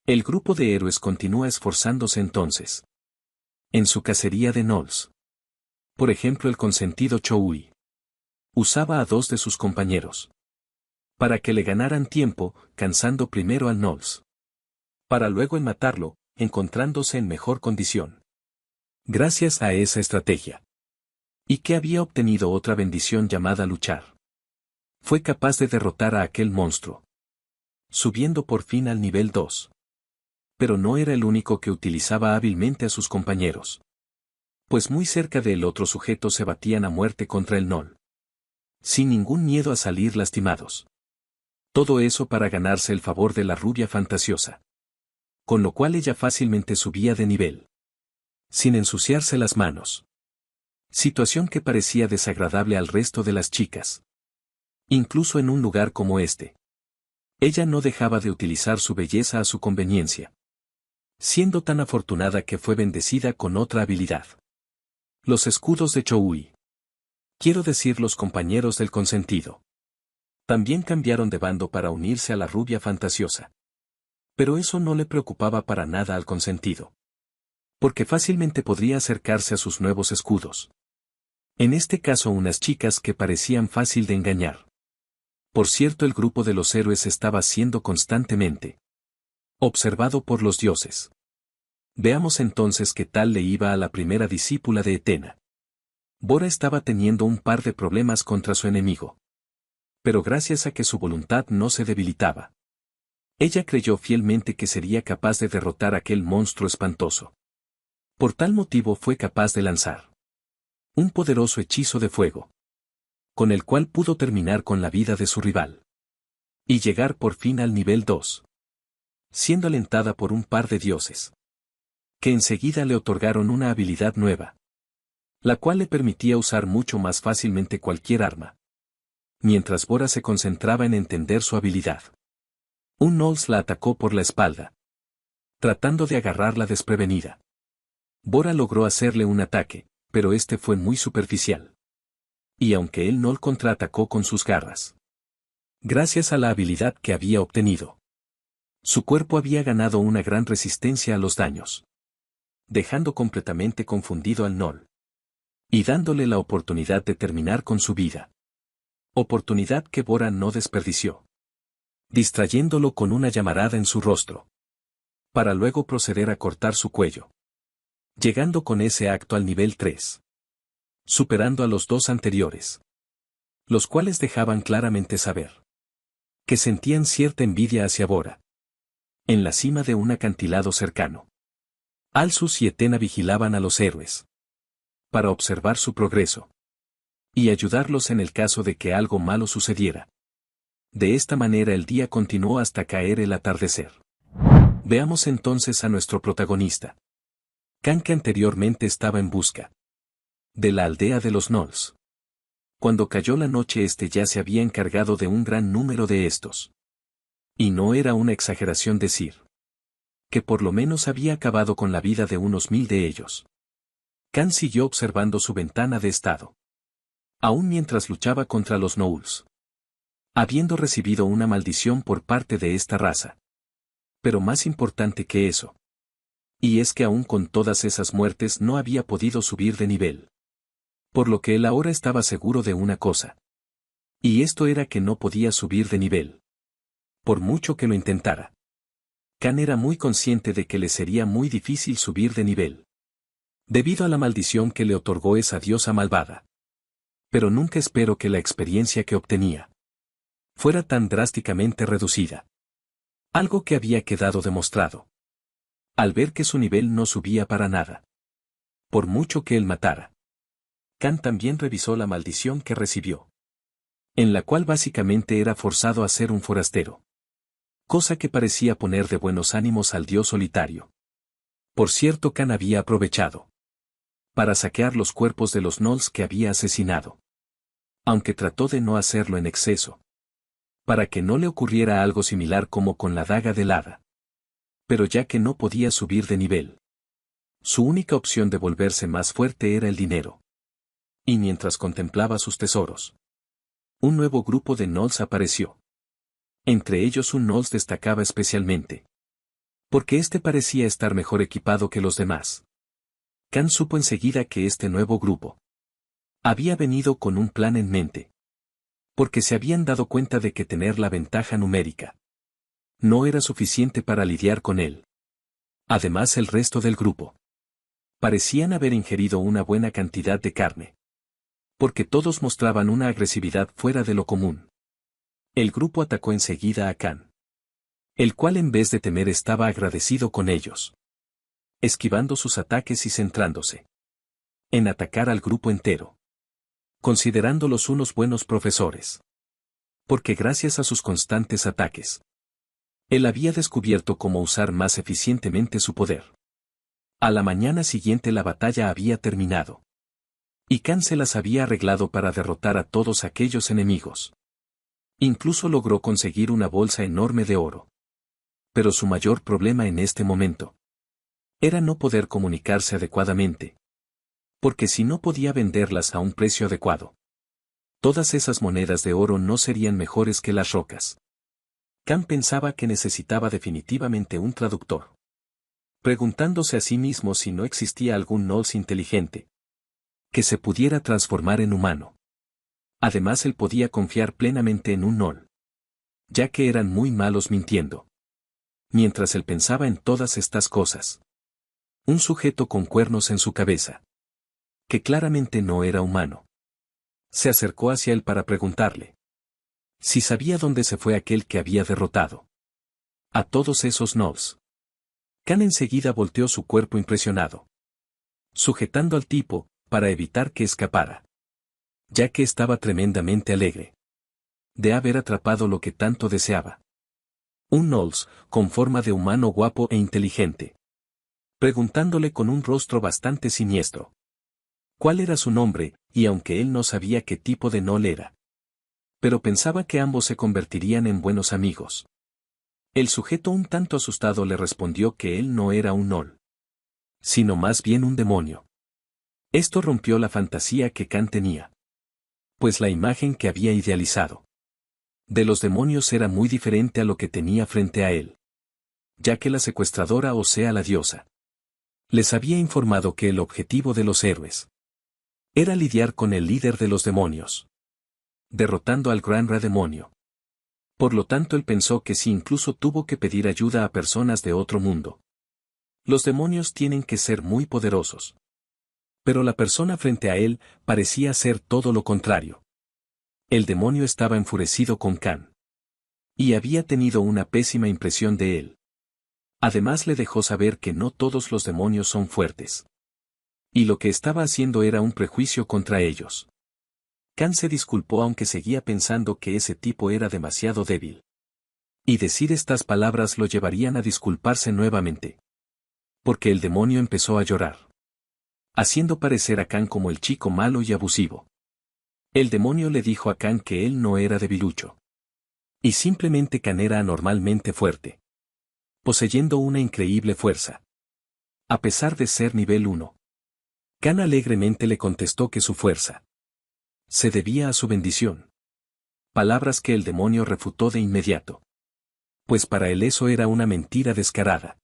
El grupo de héroes continúa esforzándose entonces. En su cacería de gnolls. Por ejemplo, el consentido Choui usaba a 2 de sus compañeros para que le ganaran tiempo, cansando primero al gnolls, para luego en matarlo, encontrándose en mejor condición. Gracias a esa estrategia. Y que había obtenido otra bendición llamada luchar. Fue capaz de derrotar a aquel monstruo, subiendo por fin al nivel 2. Pero no era el único que utilizaba hábilmente a sus compañeros. Pues muy cerca del otro sujeto se batían a muerte contra el gnoll. Sin ningún miedo a salir lastimados. Todo eso para ganarse el favor de la rubia fantasiosa. Con lo cual ella fácilmente subía de nivel. Sin ensuciarse las manos. Situación que parecía desagradable al resto de las chicas. Incluso en un lugar como este. Ella no dejaba de utilizar su belleza a su conveniencia. Siendo tan afortunada que fue bendecida con otra habilidad. Los escudos de Choui. Quiero decir los compañeros del consentido. También cambiaron de bando para unirse a la rubia fantasiosa. Pero eso no le preocupaba para nada al consentido. Porque fácilmente podría acercarse a sus nuevos escudos. En este caso unas chicas que parecían fácil de engañar. Por cierto, el grupo de los héroes estaba siendo constantemente observado por los dioses. Veamos entonces qué tal le iba a la primera discípula de Etena. Bora estaba teniendo un par de problemas contra su enemigo. Pero gracias a que su voluntad no se debilitaba. Ella creyó fielmente que sería capaz de derrotar a aquel monstruo espantoso. Por tal motivo fue capaz de lanzar un poderoso hechizo de fuego, con el cual pudo terminar con la vida de su rival. Y llegar por fin al nivel 2. Siendo alentada por un par de dioses. Que enseguida le otorgaron una habilidad nueva. La cual le permitía usar mucho más fácilmente cualquier arma. Mientras Bora se concentraba en entender su habilidad. Un gnolls la atacó por la espalda. Tratando de agarrarla desprevenida. Bora logró hacerle un ataque, pero este fue muy superficial. Y aunque el gnoll contraatacó con sus garras. Gracias a la habilidad que había obtenido. Su cuerpo había ganado una gran resistencia a los daños. Dejando completamente confundido al gnoll. Y dándole la oportunidad de terminar con su vida. Oportunidad que Bora no desperdició. Distrayéndolo con una llamarada en su rostro. Para luego proceder a cortar su cuello. Llegando con ese acto al nivel 3. Superando a los 2 anteriores. Los cuales dejaban claramente saber. Que sentían cierta envidia hacia Bora. En la cima de un acantilado cercano. Alsus y Etena vigilaban a los héroes. Para observar su progreso. Y ayudarlos en el caso de que algo malo sucediera. De esta manera el día continuó hasta caer el atardecer. Veamos entonces a nuestro protagonista. Kan, que anteriormente estaba en busca de la aldea de los gnolls. Cuando cayó la noche ya se había encargado de un gran número de estos. Y no era una exageración decir que por lo menos había acabado con la vida de unos 1000 de ellos. Kan siguió observando su ventana de estado. Aún mientras luchaba contra los gnolls. Habiendo recibido una maldición por parte de esta raza. Pero más importante que eso. Y es que aún con todas esas muertes no había podido subir de nivel. Por lo que él ahora estaba seguro de una cosa. Y esto era que no podía subir de nivel. Por mucho que lo intentara. Kan era muy consciente de que le sería muy difícil subir de nivel. Debido a la maldición que le otorgó esa diosa malvada. Pero nunca esperó que la experiencia que obtenía fuera tan drásticamente reducida. Algo que había quedado demostrado. Al ver que su nivel no subía para nada. Por mucho que él matara. Kan también revisó la maldición que recibió. En la cual básicamente era forzado a ser un forastero. Cosa que parecía poner de buenos ánimos al dios solitario. Por cierto, Kan había aprovechado para saquear los cuerpos de los gnolls que había asesinado. Aunque trató de no hacerlo en exceso. Para que no le ocurriera algo similar como con la daga del hada. Pero ya que no podía subir de nivel. Su única opción de volverse más fuerte era el dinero. Y mientras contemplaba sus tesoros. Un nuevo grupo de gnolls apareció. Entre ellos un gnolls destacaba especialmente. Porque este parecía estar mejor equipado que los demás. Khan supo enseguida que este nuevo grupo había venido con un plan en mente. Porque se habían dado cuenta de que tener la ventaja numérica no era suficiente para lidiar con él. Además, el resto del grupo parecían haber ingerido una buena cantidad de carne. Porque todos mostraban una agresividad fuera de lo común. El grupo atacó enseguida a Khan, el cual en vez de temer estaba agradecido con ellos, esquivando sus ataques y centrándose en atacar al grupo entero, considerándolos unos buenos profesores. Porque gracias a sus constantes ataques, él había descubierto cómo usar más eficientemente su poder. A la mañana siguiente la batalla había terminado. Y Khan se las había arreglado para derrotar a todos aquellos enemigos. Incluso logró conseguir una bolsa enorme de oro. Pero su mayor problema en este momento era no poder comunicarse adecuadamente. Porque si no podía venderlas a un precio adecuado, todas esas monedas de oro no serían mejores que las rocas. Khan pensaba que necesitaba definitivamente un traductor. Preguntándose a sí mismo si no existía algún Nolls inteligente que se pudiera transformar en humano. Además, él podía confiar plenamente en un Noll, ya que eran muy malos mintiendo. Mientras él pensaba en todas estas cosas, un sujeto con cuernos en su cabeza, que claramente no era humano, se acercó hacia él para preguntarle si sabía dónde se fue aquel que había derrotado a todos esos Nolls. Khan enseguida volteó su cuerpo impresionado, sujetando al tipo, para evitar que escapara. Ya que estaba tremendamente alegre de haber atrapado lo que tanto deseaba. Un Nolls, con forma de humano guapo e inteligente. Preguntándole con un rostro bastante siniestro cuál era su nombre, y aunque él no sabía qué tipo de Noll era, pero pensaba que ambos se convertirían en buenos amigos. El sujeto un tanto asustado le respondió que él no era un Noll, sino más bien un demonio. Esto rompió la fantasía que Khan tenía. Pues la imagen que había idealizado de los demonios era muy diferente a lo que tenía frente a él. Ya que la secuestradora, o sea la diosa, les había informado que el objetivo de los héroes era lidiar con el líder de los demonios, derrotando al gran demonio. Por lo tanto, él pensó que si incluso tuvo que pedir ayuda a personas de otro mundo. Los demonios tienen que ser muy poderosos. Pero la persona frente a él parecía ser todo lo contrario. El demonio estaba enfurecido con Khan. Y había tenido una pésima impresión de él. Además le dejó saber que no todos los demonios son fuertes. Y lo que estaba haciendo era un prejuicio contra ellos. Khan se disculpó aunque seguía pensando que ese tipo era demasiado débil. Y decir estas palabras lo llevarían a disculparse nuevamente. Porque el demonio empezó a llorar, haciendo parecer a Khan como el chico malo y abusivo. El demonio le dijo a Khan que él no era debilucho. Y simplemente Khan era anormalmente fuerte, poseyendo una increíble fuerza. A pesar de ser nivel 1. Khan alegremente le contestó que su fuerza se debía a su bendición. Palabras que el demonio refutó de inmediato. Pues para él eso era una mentira descarada.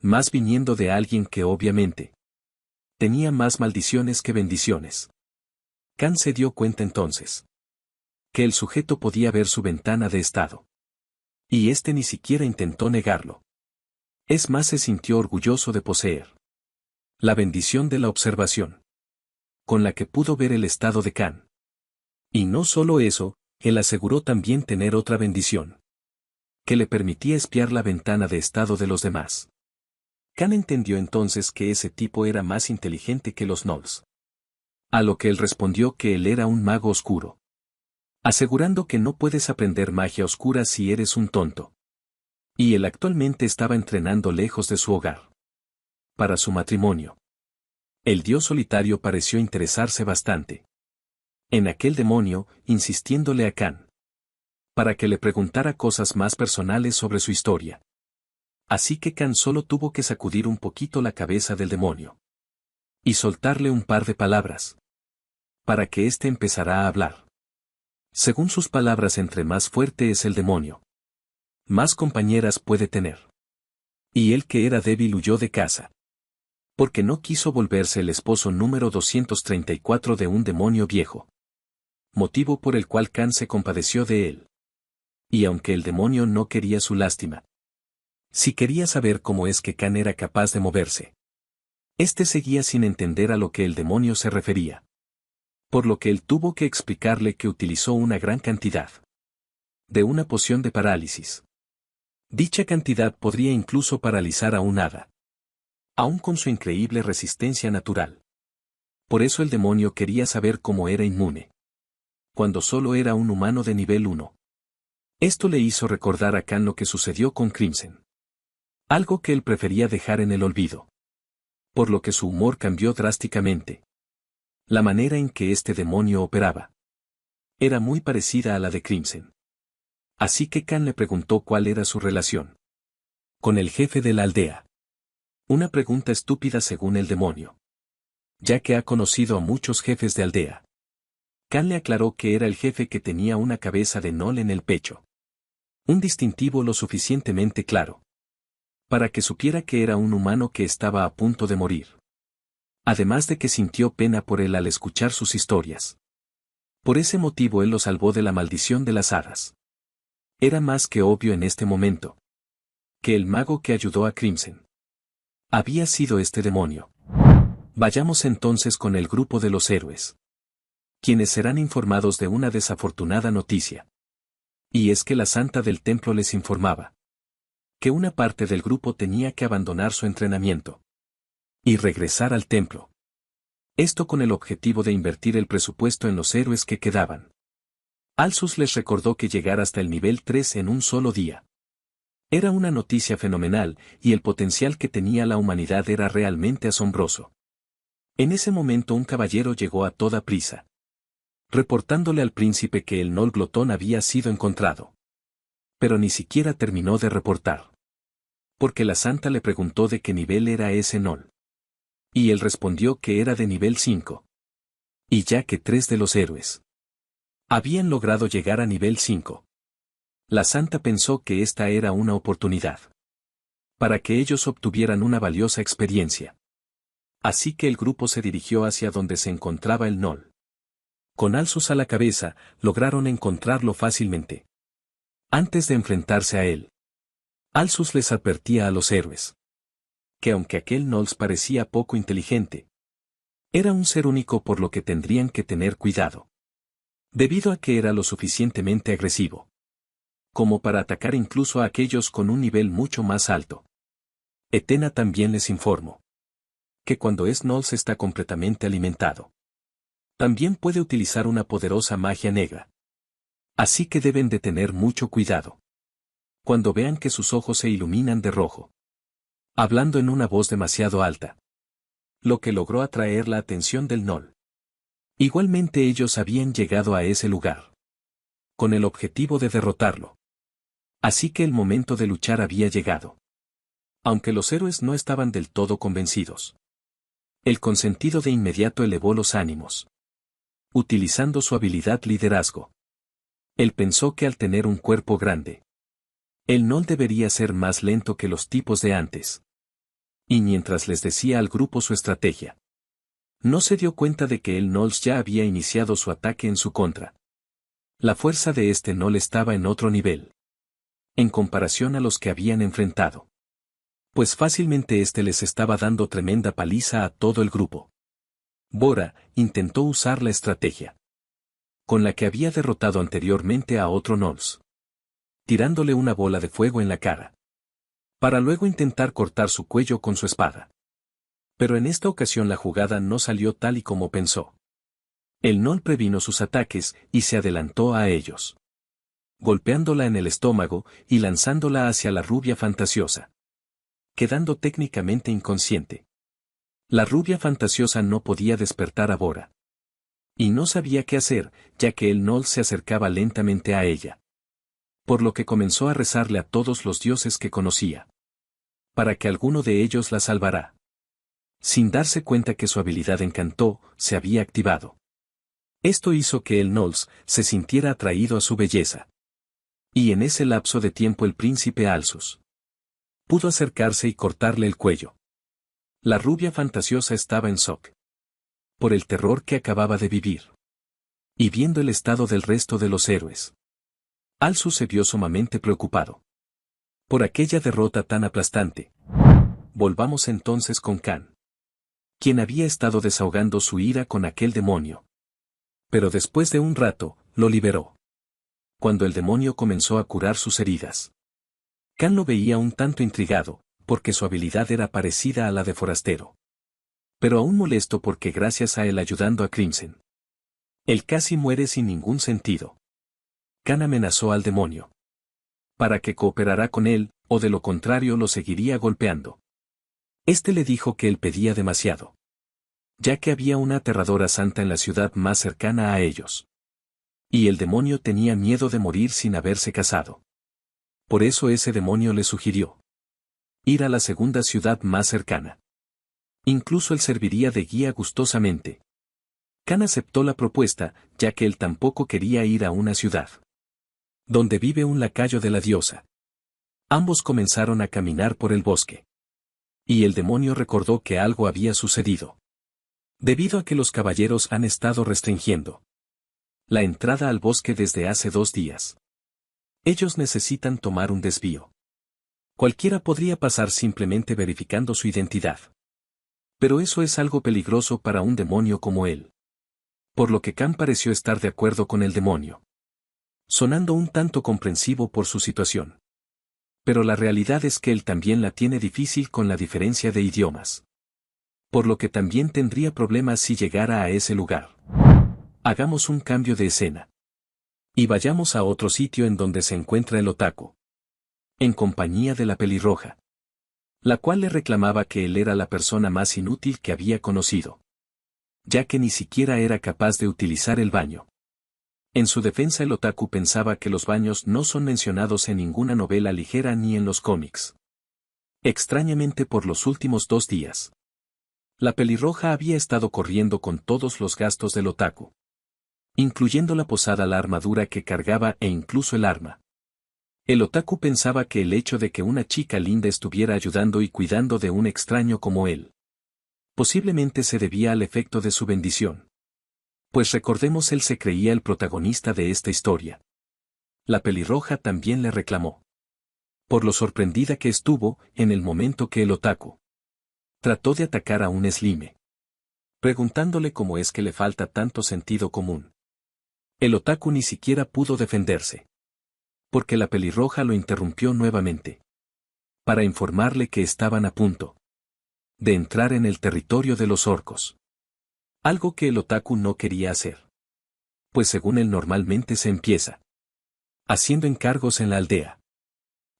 Más viniendo de alguien que obviamente tenía más maldiciones que bendiciones. Khan se dio cuenta entonces que el sujeto podía ver su ventana de estado. Y este ni siquiera intentó negarlo. Es más, se sintió orgulloso de poseer la bendición de la observación, con la que pudo ver el estado de Khan. Y no solo eso, él aseguró también tener otra bendición, que le permitía espiar la ventana de estado de los demás. Khan entendió entonces que ese tipo era más inteligente que los Nolls. A lo que él respondió que él era un mago oscuro, asegurando que no puedes aprender magia oscura si eres un tonto. Y él actualmente estaba entrenando lejos de su hogar para su matrimonio. El dios solitario pareció interesarse bastante en aquel demonio, insistiéndole a Khan para que le preguntara cosas más personales sobre su historia. Así que Khan solo tuvo que sacudir un poquito la cabeza del demonio y soltarle un par de palabras para que éste empezara a hablar. Según sus palabras, entre más fuerte es el demonio, más compañeras puede tener. Y él, que era débil, huyó de casa. Porque no quiso volverse el esposo número 234 de un demonio viejo. Motivo por el cual Can se compadeció de él. Y aunque el demonio no quería su lástima, sí quería saber cómo es que Can era capaz de moverse. Este seguía sin entender a lo que el demonio se refería. Por lo que él tuvo que explicarle que utilizó una gran cantidad de una poción de parálisis. Dicha cantidad podría incluso paralizar a un hada, aun con su increíble resistencia natural. Por eso el demonio quería saber cómo era inmune, cuando solo era un humano de nivel 1. Esto le hizo recordar a Can lo que sucedió con Crimson. Algo que él prefería dejar en el olvido. Por lo que su humor cambió drásticamente. La manera en que este demonio operaba era muy parecida a la de Crimson. Así que Can le preguntó cuál era su relación con el jefe de la aldea. Una pregunta estúpida según el demonio, ya que ha conocido a muchos jefes de aldea. Can le aclaró que era el jefe que tenía una cabeza de Gnoll en el pecho. Un distintivo lo suficientemente claro para que supiera que era un humano que estaba a punto de morir. Además de que sintió pena por él al escuchar sus historias. Por ese motivo él lo salvó de la maldición de las hadas. Era más que obvio en este momento que el mago que ayudó a Crimson había sido este demonio. Vayamos entonces con el grupo de los héroes, quienes serán informados de una desafortunada noticia. Y es que la santa del templo les informaba que una parte del grupo tenía que abandonar su entrenamiento y regresar al templo. Esto con el objetivo de invertir el presupuesto en los héroes que quedaban. Alsus les recordó que llegar hasta el nivel 3 en un solo día era una noticia fenomenal, y el potencial que tenía la humanidad era realmente asombroso. En ese momento un caballero llegó a toda prisa, reportándole al príncipe que el Gnoll glotón había sido encontrado. Pero ni siquiera terminó de reportar, porque la santa le preguntó de qué nivel era ese Gnoll. Y él respondió que era de nivel 5. Y ya que 3 de los héroes habían logrado llegar a nivel 5. La santa pensó que esta era una oportunidad para que ellos obtuvieran una valiosa experiencia. Así que el grupo se dirigió hacia donde se encontraba el Gnoll. Con Alsus a la cabeza, lograron encontrarlo fácilmente. Antes de enfrentarse a él, Alsus les advertía a los héroes que aunque aquel Gnoll parecía poco inteligente, era un ser único, por lo que tendrían que tener cuidado, debido a que era lo suficientemente agresivo como para atacar incluso a aquellos con un nivel mucho más alto. Etena también les informó que cuando Gnoll está completamente alimentado, también puede utilizar una poderosa magia negra. Así que deben de tener mucho cuidado cuando vean que sus ojos se iluminan de rojo, hablando en una voz demasiado alta, lo que logró atraer la atención del Gnoll. Igualmente ellos habían llegado a ese lugar con el objetivo de derrotarlo. Así que el momento de luchar había llegado. Aunque los héroes no estaban del todo convencidos, el consentido de inmediato elevó los ánimos, utilizando su habilidad liderazgo. Él pensó que al tener un cuerpo grande, el Gnoll debería ser más lento que los tipos de antes. Y mientras les decía al grupo su estrategia, no se dio cuenta de que el Gnoll ya había iniciado su ataque en su contra. La fuerza de este Gnoll estaba en otro nivel en comparación a los que habían enfrentado, pues fácilmente este les estaba dando tremenda paliza a todo el grupo. Bora intentó usar la estrategia con la que había derrotado anteriormente a otro Gnoll, tirándole una bola de fuego en la cara, para luego intentar cortar su cuello con su espada. Pero en esta ocasión la jugada no salió tal y como pensó. El Gnoll previno sus ataques y se adelantó a ellos, golpeándola en el estómago y lanzándola hacia la rubia fantasiosa, quedando técnicamente inconsciente. La rubia fantasiosa no podía despertar a Bora, y no sabía qué hacer, ya que el Gnoll se acercaba lentamente a ella. Por lo que comenzó a rezarle a todos los dioses que conocía, para que alguno de ellos la salvara. Sin darse cuenta que su habilidad encantó se había activado. Esto hizo que el Gnoll se sintiera atraído a su belleza. Y en ese lapso de tiempo el príncipe Alsus Pudo acercarse y cortarle el cuello. La rubia fantasiosa estaba en shock por el terror que acababa de vivir. Y viendo el estado del resto de los héroes, Alzu se vio sumamente preocupado por aquella derrota tan aplastante. Volvamos entonces con Khan, quien había estado desahogando su ira con aquel demonio. Pero después de un rato, lo liberó. Cuando el demonio comenzó a curar sus heridas, Khan lo veía un tanto intrigado, porque su habilidad era parecida a la de forastero. Pero aún molesto porque gracias a él ayudando a Crimson, él casi muere sin ningún sentido. Khan amenazó al demonio para que cooperará con él, o de lo contrario lo seguiría golpeando. Este le dijo que él pedía demasiado, ya que había una aterradora santa en la ciudad más cercana a ellos. Y el demonio tenía miedo de morir sin haberse casado. Por eso ese demonio le sugirió ir a la segunda ciudad más cercana. Incluso él serviría de guía gustosamente. Khan aceptó la propuesta, ya que él tampoco quería ir a una ciudad donde vive un lacayo de la diosa. Ambos comenzaron a caminar por el bosque. Y el demonio recordó que algo había sucedido. Debido a que los caballeros han estado restringiendo la entrada al bosque desde hace 2 días. Ellos necesitan tomar un desvío. Cualquiera podría pasar simplemente verificando su identidad. Pero eso es algo peligroso para un demonio como él. Por lo que Khan pareció estar de acuerdo con el demonio, sonando un tanto comprensivo por su situación. Pero la realidad es que él también la tiene difícil con la diferencia de idiomas. Por lo que también tendría problemas si llegara a ese lugar. Hagamos un cambio de escena. Y vayamos a otro sitio en donde se encuentra el otaku. En compañía de la pelirroja, la cual le reclamaba que él era la persona más inútil que había conocido, ya que ni siquiera era capaz de utilizar el baño. En su defensa el otaku pensaba que los baños no son mencionados en ninguna novela ligera ni en los cómics. Extrañamente por los últimos 2 días, la pelirroja había estado corriendo con todos los gastos del otaku, incluyendo la posada, la armadura que cargaba e incluso el arma. El otaku pensaba que el hecho de que una chica linda estuviera ayudando y cuidando de un extraño como él, posiblemente se debía al efecto de su bendición. Pues recordemos, él se creía el protagonista de esta historia. La pelirroja también le reclamó por lo sorprendida que estuvo en el momento que el otaku trató de atacar a un slime, preguntándole cómo es que le falta tanto sentido común. El otaku ni siquiera pudo defenderse, porque la pelirroja lo interrumpió nuevamente para informarle que estaban a punto de entrar en el territorio de los orcos. Algo que el otaku no quería hacer, pues según él normalmente se empieza haciendo encargos en la aldea.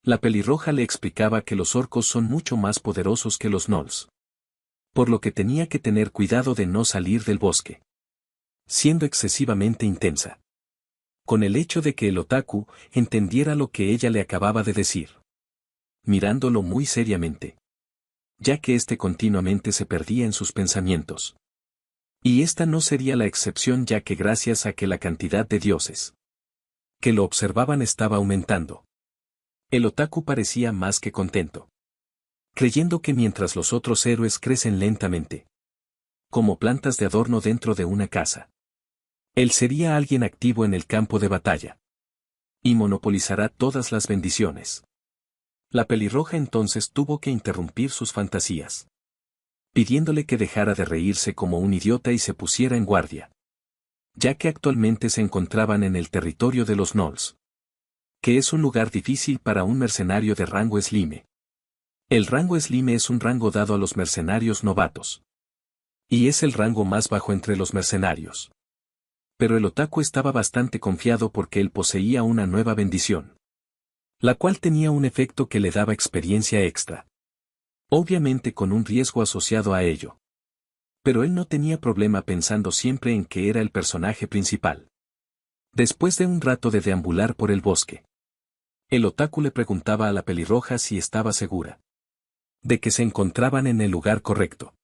La pelirroja le explicaba que los orcos son mucho más poderosos que los gnolls, por lo que tenía que tener cuidado de no salir del bosque, siendo excesivamente intensa, con el hecho de que el otaku entendiera lo que ella le acababa de decir, mirándolo muy seriamente, ya que éste continuamente se perdía en sus pensamientos. Y esta no sería la excepción, ya que gracias a que la cantidad de dioses que lo observaban estaba aumentando, el otaku parecía más que contento, creyendo que mientras los otros héroes crecen lentamente, como plantas de adorno dentro de una casa, él sería alguien activo en el campo de batalla y monopolizará todas las bendiciones. La pelirroja entonces tuvo que interrumpir sus fantasías, pidiéndole que dejara de reírse como un idiota y se pusiera en guardia, ya que actualmente se encontraban en el territorio de los gnolls, que es un lugar difícil para un mercenario de rango slime. El rango slime es un rango dado a los mercenarios novatos, y es el rango más bajo entre los mercenarios. Pero el otaku estaba bastante confiado porque él poseía una nueva bendición, la cual tenía un efecto que le daba experiencia extra, obviamente con un riesgo asociado a ello. Pero él no tenía problema pensando siempre en que era el personaje principal. Después de un rato de deambular por el bosque, el otaku le preguntaba a la pelirroja si estaba segura de que se encontraban en el lugar correcto,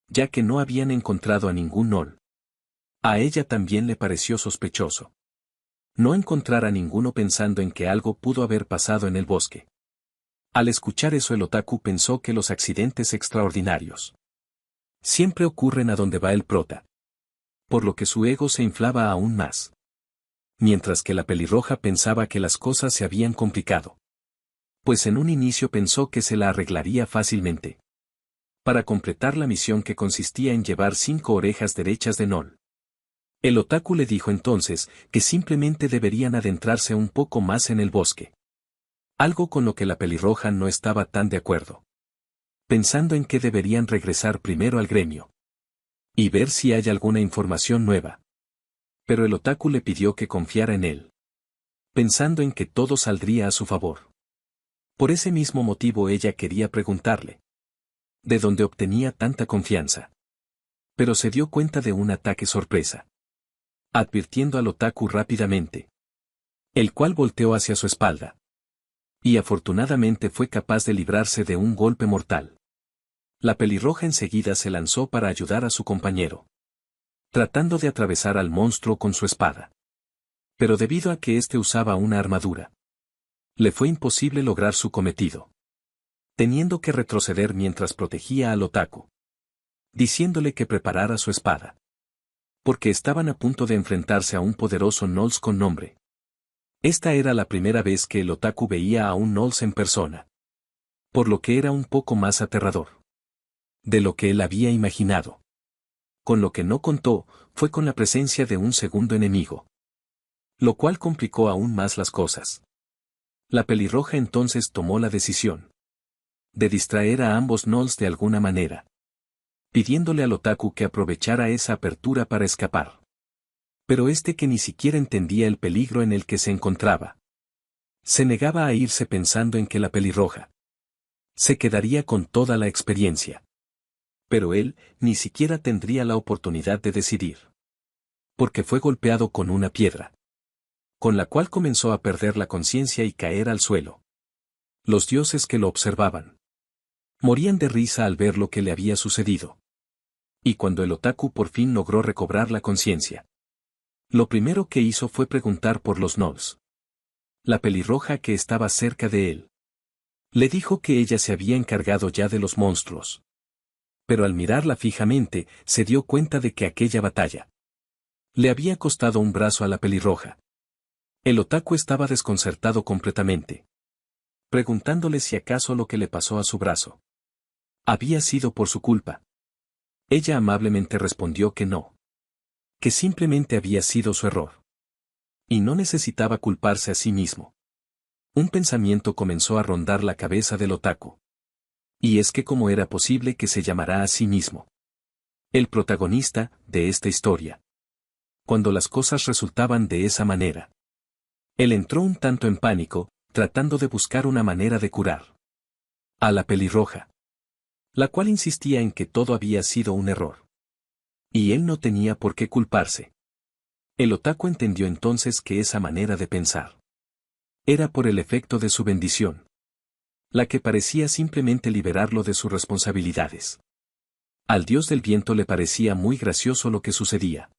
ya que no habían encontrado a ningún gnoll. A ella también le pareció sospechoso no encontrar a ninguno, pensando en que algo pudo haber pasado en el bosque. Al escuchar eso el otaku pensó que los accidentes extraordinarios siempre ocurren a donde va el prota. Por lo que su ego se inflaba aún más. Mientras que la pelirroja pensaba que las cosas se habían complicado. Pues en un inicio pensó que se la arreglaría fácilmente. Para completar la misión que consistía en llevar 5 orejas derechas de Nol. El otaku le dijo entonces que simplemente deberían adentrarse un poco más en el bosque. Algo con lo que la pelirroja no estaba tan de acuerdo. Pensando en que deberían regresar primero al gremio. Y ver si hay alguna información nueva. Pero el otaku le pidió que confiara en él. Pensando en que todo saldría a su favor. Por ese mismo motivo ella quería preguntarle. ¿De dónde obtenía tanta confianza? Pero se dio cuenta de un ataque sorpresa. Advirtiendo al otaku rápidamente. El cual volteó hacia su espalda. Y afortunadamente fue capaz de librarse de un golpe mortal. La pelirroja enseguida se lanzó para ayudar a su compañero. Tratando de atravesar al monstruo con su espada. Pero debido a que éste usaba una armadura. Le fue imposible lograr su cometido. Teniendo que retroceder mientras protegía al otaku. Diciéndole que preparara su espada. Porque estaban a punto de enfrentarse a un poderoso Gnolls con nombre. Esta era la primera vez que el otaku veía a un Gnolls en persona. Por lo que era un poco más aterrador. De lo que él había imaginado. Con lo que no contó, fue con la presencia de un segundo enemigo. Lo cual complicó aún más las cosas. La pelirroja entonces tomó la decisión. De distraer a ambos Gnolls de alguna manera. Pidiéndole al otaku que aprovechara esa apertura para escapar. Pero este que ni siquiera entendía el peligro en el que se encontraba. Se negaba a irse pensando en que la pelirroja se quedaría con toda la experiencia. Pero él ni siquiera tendría la oportunidad de decidir. Porque fue golpeado con una piedra. Con la cual comenzó a perder la conciencia y caer al suelo. Los dioses que lo observaban morían de risa al ver lo que le había sucedido. Y cuando el otaku por fin logró recobrar la conciencia. Lo primero que hizo fue preguntar por los Gnolls. La pelirroja que estaba cerca de él. Le dijo que ella se había encargado ya de los monstruos. Pero al mirarla fijamente, se dio cuenta de que aquella batalla le había costado un brazo a la pelirroja. El otaku estaba desconcertado completamente. Preguntándole si acaso lo que le pasó a su brazo había sido por su culpa. Ella amablemente respondió que no. Que simplemente había sido su error. Y no necesitaba culparse a sí mismo. Un pensamiento comenzó a rondar la cabeza del otaku. Y es que cómo era posible que se llamara a sí mismo el protagonista de esta historia. Cuando las cosas resultaban de esa manera. Él entró un tanto en pánico, tratando de buscar una manera de curar a la pelirroja. La cual insistía en que todo había sido un error. Y él no tenía por qué culparse. El otaku entendió entonces que esa manera de pensar era por el efecto de su bendición. La que parecía simplemente liberarlo de sus responsabilidades. Al dios del viento le parecía muy gracioso lo que sucedía.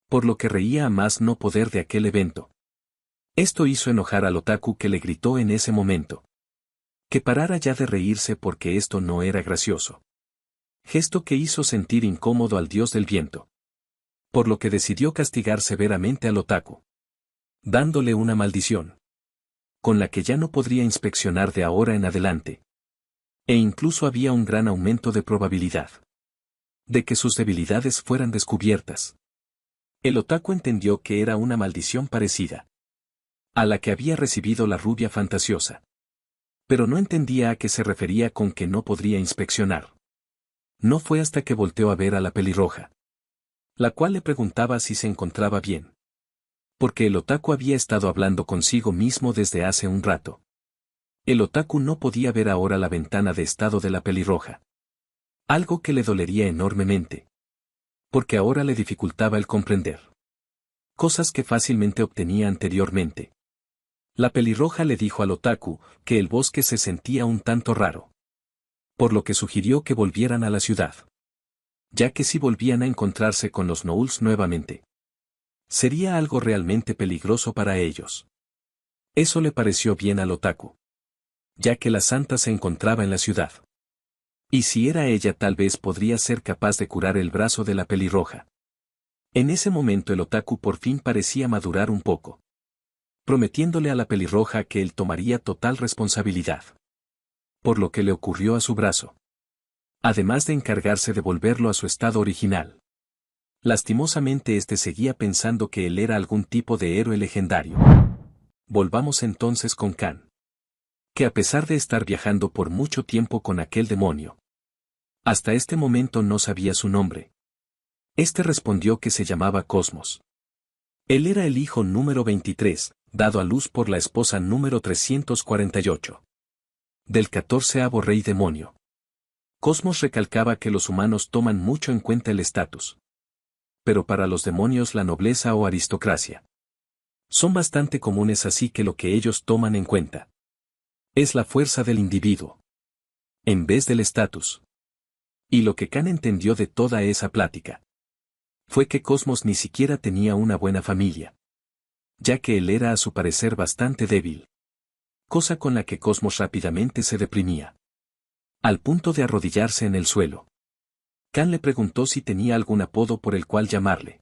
Por lo que reía a más no poder de aquel evento. Esto hizo enojar al otaku que le gritó en ese momento. Que parara ya de reírse porque esto no era gracioso. Gesto que hizo sentir incómodo al dios del viento. Por lo que decidió castigar severamente al otaku. Dándole una maldición. Con la que ya no podría inspeccionar de ahora en adelante. E incluso había un gran aumento de probabilidad. De que sus debilidades fueran descubiertas. El otaku entendió que era una maldición parecida. A la que había recibido la rubia fantasiosa. Pero no entendía a qué se refería con que no podría inspeccionar. No fue hasta que volteó a ver a la pelirroja. La cual le preguntaba si se encontraba bien. Porque el otaku había estado hablando consigo mismo desde hace un rato. El otaku no podía ver ahora la ventana de estado de la pelirroja. Algo que le dolería enormemente. Porque ahora le dificultaba el comprender. Cosas que fácilmente obtenía anteriormente. La pelirroja le dijo al otaku que el bosque se sentía un tanto raro. Por lo que sugirió que volvieran a la ciudad. Ya que si volvían a encontrarse con los Gnolls nuevamente. Sería algo realmente peligroso para ellos. Eso le pareció bien al otaku. ya que la santa se encontraba en la ciudad. Y si era ella, tal vez podría ser capaz de curar el brazo de la pelirroja. En ese momento el otaku por fin parecía madurar un poco, prometiéndole a la pelirroja que él tomaría total responsabilidad por lo que le ocurrió a su brazo, además de encargarse de volverlo a su estado original. Lastimosamente este seguía pensando que él era algún tipo de héroe legendario. Volvamos entonces con Kan, que a pesar de estar viajando por mucho tiempo con aquel demonio, hasta este momento no sabía su nombre. Este respondió que se llamaba Cosmos. Él era el hijo número 23, dado a luz por la esposa número 348. Del 14º rey demonio. Cosmos recalcaba que los humanos toman mucho en cuenta el estatus. Pero para los demonios la nobleza o aristocracia son bastante comunes, así que lo que ellos toman en cuenta es la fuerza del individuo, en vez del estatus. Y lo que Kan entendió de toda esa plática fue que Cosmos ni siquiera tenía una buena familia, ya que él era a su parecer bastante débil, cosa con la que Cosmos rápidamente se deprimía, al punto de arrodillarse en el suelo. Kan le preguntó si tenía algún apodo por el cual llamarle.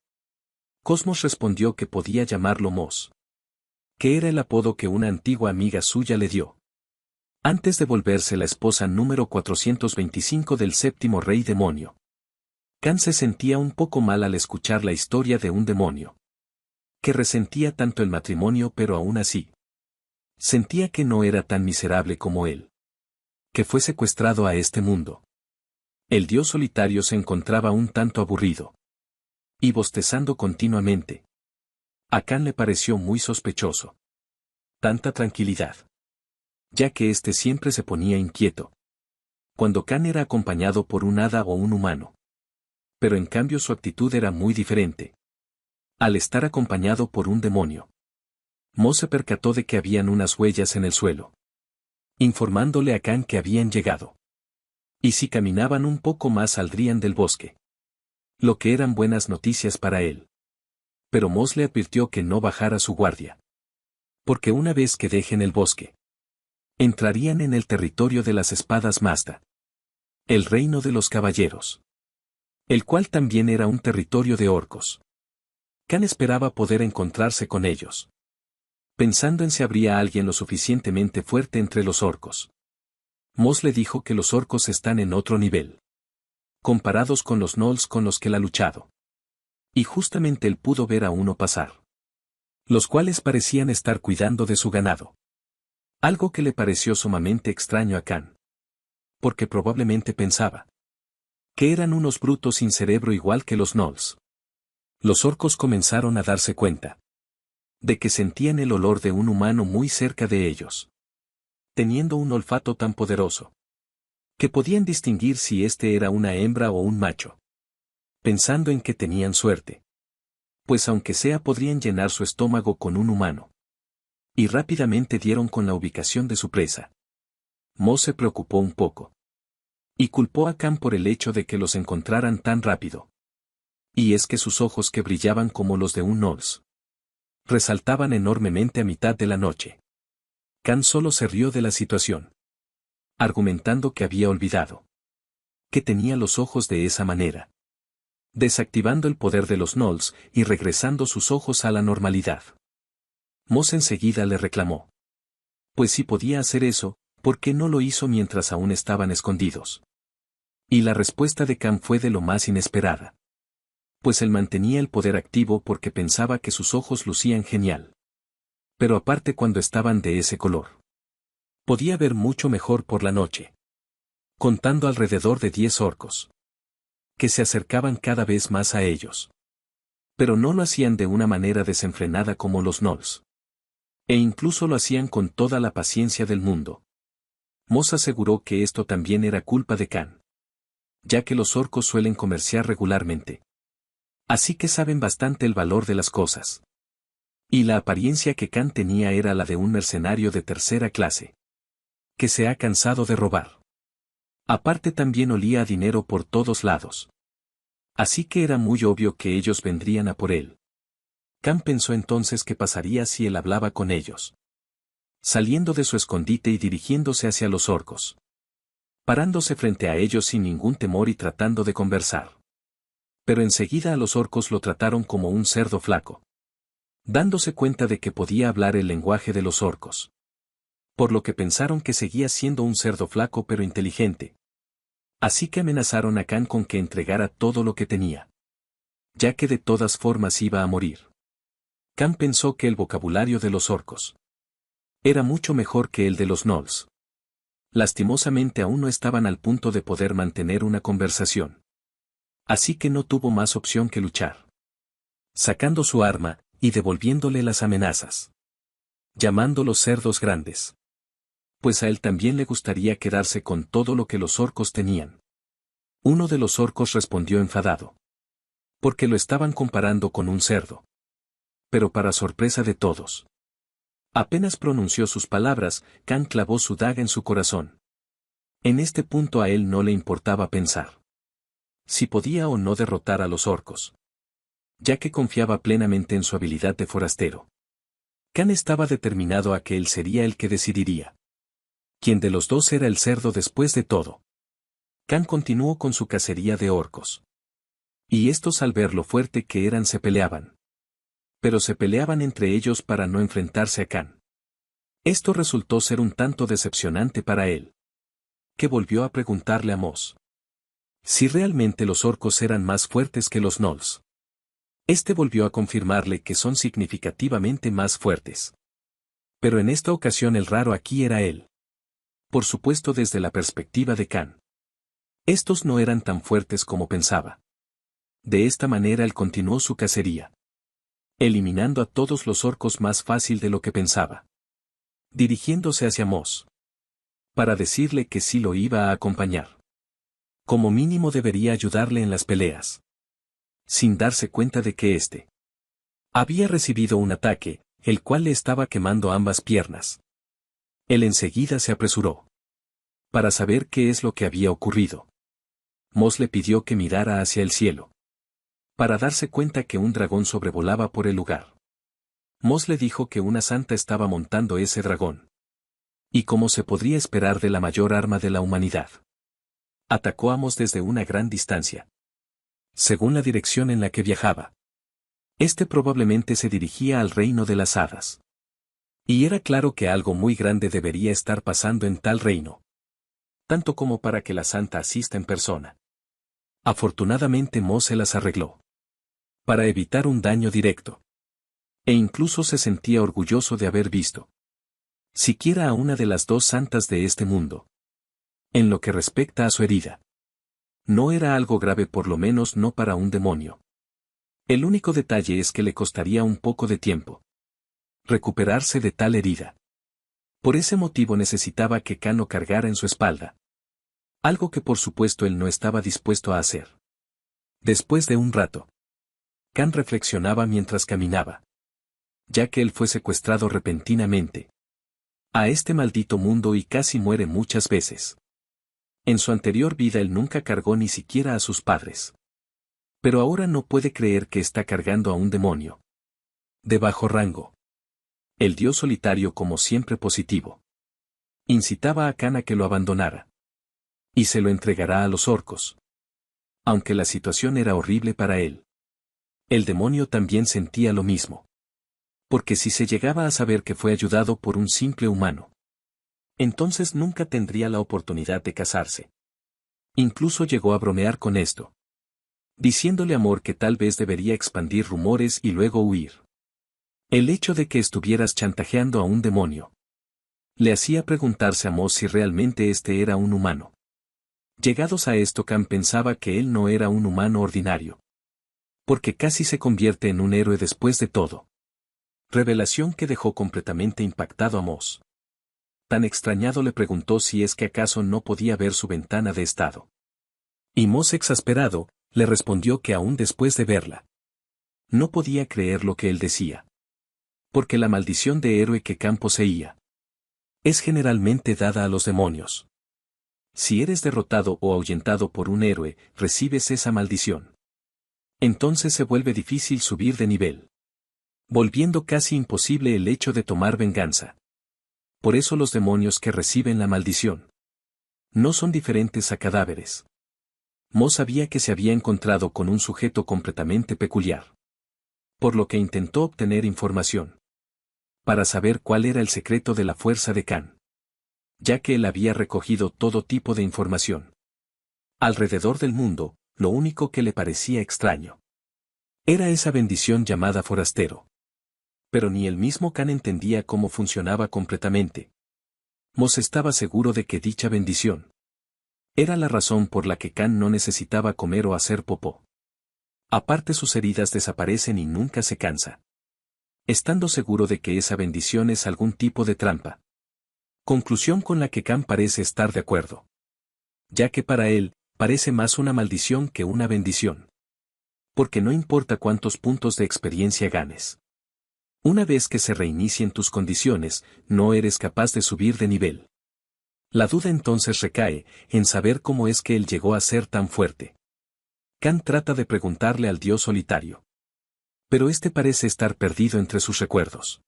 Cosmos respondió que podía llamarlo Mos, que era el apodo que una antigua amiga suya le dio, antes de volverse la esposa número 425 del 7º rey demonio. Kan se sentía un poco mal al escuchar la historia de un demonio, que resentía tanto el matrimonio, pero aún así sentía que no era tan miserable como él, que fue secuestrado a este mundo. El dios solitario se encontraba un tanto aburrido y bostezando continuamente. A Kan le pareció muy sospechoso tanta tranquilidad, ya que éste siempre se ponía inquieto cuando Kan era acompañado por un hada o un humano. Pero en cambio su actitud era muy diferente al estar acompañado por un demonio. Mo se percató de que habían unas huellas en el suelo, informándole a Kan que habían llegado. Y si caminaban un poco más saldrían del bosque. Lo que eran buenas noticias para él. Pero Mos le advirtió que no bajara su guardia, porque una vez que dejen el bosque, entrarían en el territorio de las espadas Mazda, el reino de los caballeros, el cual también era un territorio de orcos. Kan esperaba poder encontrarse con ellos, pensando en si habría alguien lo suficientemente fuerte entre los orcos. Mos le dijo que los orcos están en otro nivel, comparados con los gnolls con los que él ha luchado. Y justamente él pudo ver a uno pasar, los cuales parecían estar cuidando de su ganado. Algo que le pareció sumamente extraño a Kan, porque probablemente pensaba que eran unos brutos sin cerebro igual que los gnolls. Los orcos comenzaron a darse cuenta de que sentían el olor de un humano muy cerca de ellos, teniendo un olfato tan poderoso que podían distinguir si este era una hembra o un macho, pensando en que tenían suerte, pues aunque sea podrían llenar su estómago con un humano. Y rápidamente dieron con la ubicación de su presa. Mo se preocupó un poco y culpó a Kan por el hecho de que los encontraran tan rápido. Y es que sus ojos, que brillaban como los de un Gnolls, resaltaban enormemente a mitad de la noche. Kan solo se rió de la situación, argumentando que había olvidado que tenía los ojos de esa manera, desactivando el poder de los Gnolls y regresando sus ojos a la normalidad. Mos enseguida le reclamó. Pues si podía hacer eso, ¿por qué no lo hizo mientras aún estaban escondidos? Y la respuesta de Kan fue de lo más inesperada. Pues él mantenía el poder activo porque pensaba que sus ojos lucían genial. Pero aparte, cuando estaban de ese color, podía ver mucho mejor por la noche. Contando alrededor de 10 orcos, que se acercaban cada vez más a ellos. Pero no lo hacían de una manera desenfrenada como los gnolls. E incluso lo hacían con toda la paciencia del mundo. Mos aseguró que esto también era culpa de Kan, ya que los orcos suelen comerciar regularmente. Así que saben bastante el valor de las cosas. Y la apariencia que Kan tenía era la de un mercenario de tercera clase, que se ha cansado de robar. Aparte también olía a dinero por todos lados. Así que era muy obvio que ellos vendrían a por él. Kan pensó entonces qué pasaría si él hablaba con ellos. saliendo de su escondite y dirigiéndose hacia los orcos. Parándose frente a ellos sin ningún temor y tratando de conversar. Pero enseguida a los orcos lo trataron como un cerdo flaco. Dándose cuenta de que podía hablar el lenguaje de los orcos. Por lo que pensaron que seguía siendo un cerdo flaco pero inteligente. Así que amenazaron a Khan con que entregara todo lo que tenía. Ya que de todas formas iba a morir. Khan pensó que el vocabulario de los orcos era mucho mejor que el de los gnolls. Lastimosamente aún no estaban al punto de poder mantener una conversación. Así que no tuvo más opción que luchar. Sacando su arma, y devolviéndole las amenazas. Llamándolos cerdos grandes. Pues a él también le gustaría quedarse con todo lo que los orcos tenían. Uno de los orcos respondió enfadado. Porque lo estaban comparando con un cerdo. Pero para sorpresa de todos. Apenas pronunció sus palabras, Khan clavó su daga en su corazón. En este punto a él no le importaba pensar. Si podía o no derrotar a los orcos. Ya que confiaba plenamente en su habilidad de forastero. Khan estaba determinado a que él sería el que decidiría. ¿Quién de los dos era el cerdo después de todo? Khan continuó con su cacería de orcos. Y estos al ver lo fuerte que eran se peleaban. Pero se peleaban entre ellos para no enfrentarse a Khan. Esto resultó ser un tanto decepcionante para él. Que volvió a preguntarle a Moz. Si realmente los orcos eran más fuertes que los gnolls. Este volvió a confirmarle que son significativamente más fuertes. Pero en esta ocasión el raro aquí era él. Por supuesto desde la perspectiva de Khan. Estos no eran tan fuertes como pensaba. De esta manera él continuó su cacería. Eliminando a todos los orcos más fácil de lo que pensaba. Dirigiéndose hacia Moz. Para decirle que sí lo iba a acompañar. Como mínimo debería ayudarle en las peleas. Sin darse cuenta de que éste había recibido un ataque, el cual le estaba quemando ambas piernas. Él enseguida se apresuró. Para saber qué es lo que había ocurrido. Moz le pidió que mirara hacia el cielo. Para darse cuenta que un dragón sobrevolaba por el lugar. Moz le dijo que una santa estaba montando ese dragón. Y como se podría esperar de la mayor arma de la humanidad. Atacó a Moz desde una gran distancia. Según la dirección en la que viajaba. Este probablemente se dirigía al reino de las hadas. Y era claro que algo muy grande debería estar pasando en tal reino. Tanto como para que la santa asista en persona. Afortunadamente Moz se las arregló. Para evitar un daño directo. E incluso se sentía orgulloso de haber visto. Siquiera a una de las dos santas de este mundo. En lo que respecta a su herida. No era algo grave por lo menos no para un demonio. El único detalle es que le costaría un poco de tiempo. Recuperarse de tal herida. Por ese motivo necesitaba que Khan lo cargara en su espalda. Algo que por supuesto él no estaba dispuesto a hacer. Después de un rato. Khan reflexionaba mientras caminaba. Ya que él fue secuestrado repentinamente. A este maldito mundo y casi muere muchas veces. En su anterior vida él nunca cargó ni siquiera a sus padres. Pero ahora no puede creer que está cargando a un demonio. De bajo rango. El dios solitario como siempre positivo. Incitaba a Khan a que lo abandonara. Y se lo entregará a los orcos. Aunque la situación era horrible para él. El demonio también sentía lo mismo. Porque si se llegaba a saber que fue ayudado por un simple humano. Entonces nunca tendría la oportunidad de casarse. Incluso llegó a bromear con esto. Diciéndole a Amor que tal vez debería expandir rumores y luego huir. El hecho de que estuvieras chantajeando a un demonio. Le hacía preguntarse a Moz si realmente este era un humano. Llegados a esto Khan pensaba que él no era un humano ordinario. Porque casi se convierte en un héroe después de todo. Revelación que dejó completamente impactado a Moz. Tan extrañado le preguntó si es que acaso no podía ver su ventana de estado. Y Moz exasperado, le respondió que aún después de verla. No podía creer lo que él decía. Porque la maldición de héroe que Khan poseía. Es generalmente dada a los demonios. Si eres derrotado o ahuyentado por un héroe, recibes esa maldición. Entonces se vuelve difícil subir de nivel. Volviendo casi imposible el hecho de tomar venganza. Por eso los demonios que reciben la maldición no son diferentes a cadáveres. Mo sabía que se había encontrado con un sujeto completamente peculiar. Por lo que intentó obtener información. Para saber cuál era el secreto de la fuerza de Khan. Ya que él había recogido todo tipo de información. Alrededor del mundo, lo único que le parecía extraño era esa bendición llamada forastero. Pero ni el mismo Khan entendía cómo funcionaba completamente. Mos estaba seguro de que dicha bendición era la razón por la que Khan no necesitaba comer o hacer popó. Aparte sus heridas desaparecen y nunca se cansa. Estando seguro de que esa bendición es algún tipo de trampa. Conclusión con la que Khan parece estar de acuerdo. Ya que para él, parece más una maldición que una bendición. Porque no importa cuántos puntos de experiencia ganes. Una vez que se reinicien tus condiciones, no eres capaz de subir de nivel. La duda entonces recae en saber cómo es que él llegó a ser tan fuerte. Khan trata de preguntarle al dios solitario. Pero este parece estar perdido entre sus recuerdos.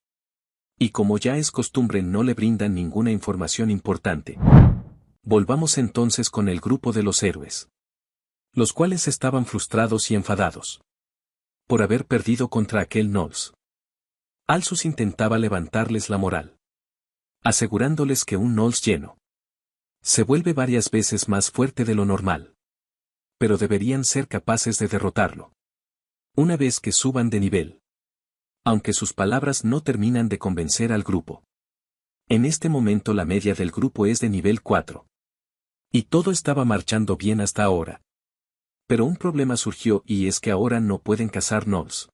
Y como ya es costumbre no le brindan ninguna información importante. Volvamos entonces con el grupo de los héroes. Los cuales estaban frustrados y enfadados. Por haber perdido contra aquel Knowles. Alsus intentaba levantarles la moral. Asegurándoles que un Knowles lleno se vuelve varias veces más fuerte de lo normal. Pero deberían ser capaces de derrotarlo. Una vez que suban de nivel. Aunque sus palabras no terminan de convencer al grupo. En este momento la media del grupo es de nivel 4. Y todo estaba marchando bien hasta ahora. Pero un problema surgió y es que ahora no pueden cazar Knowles.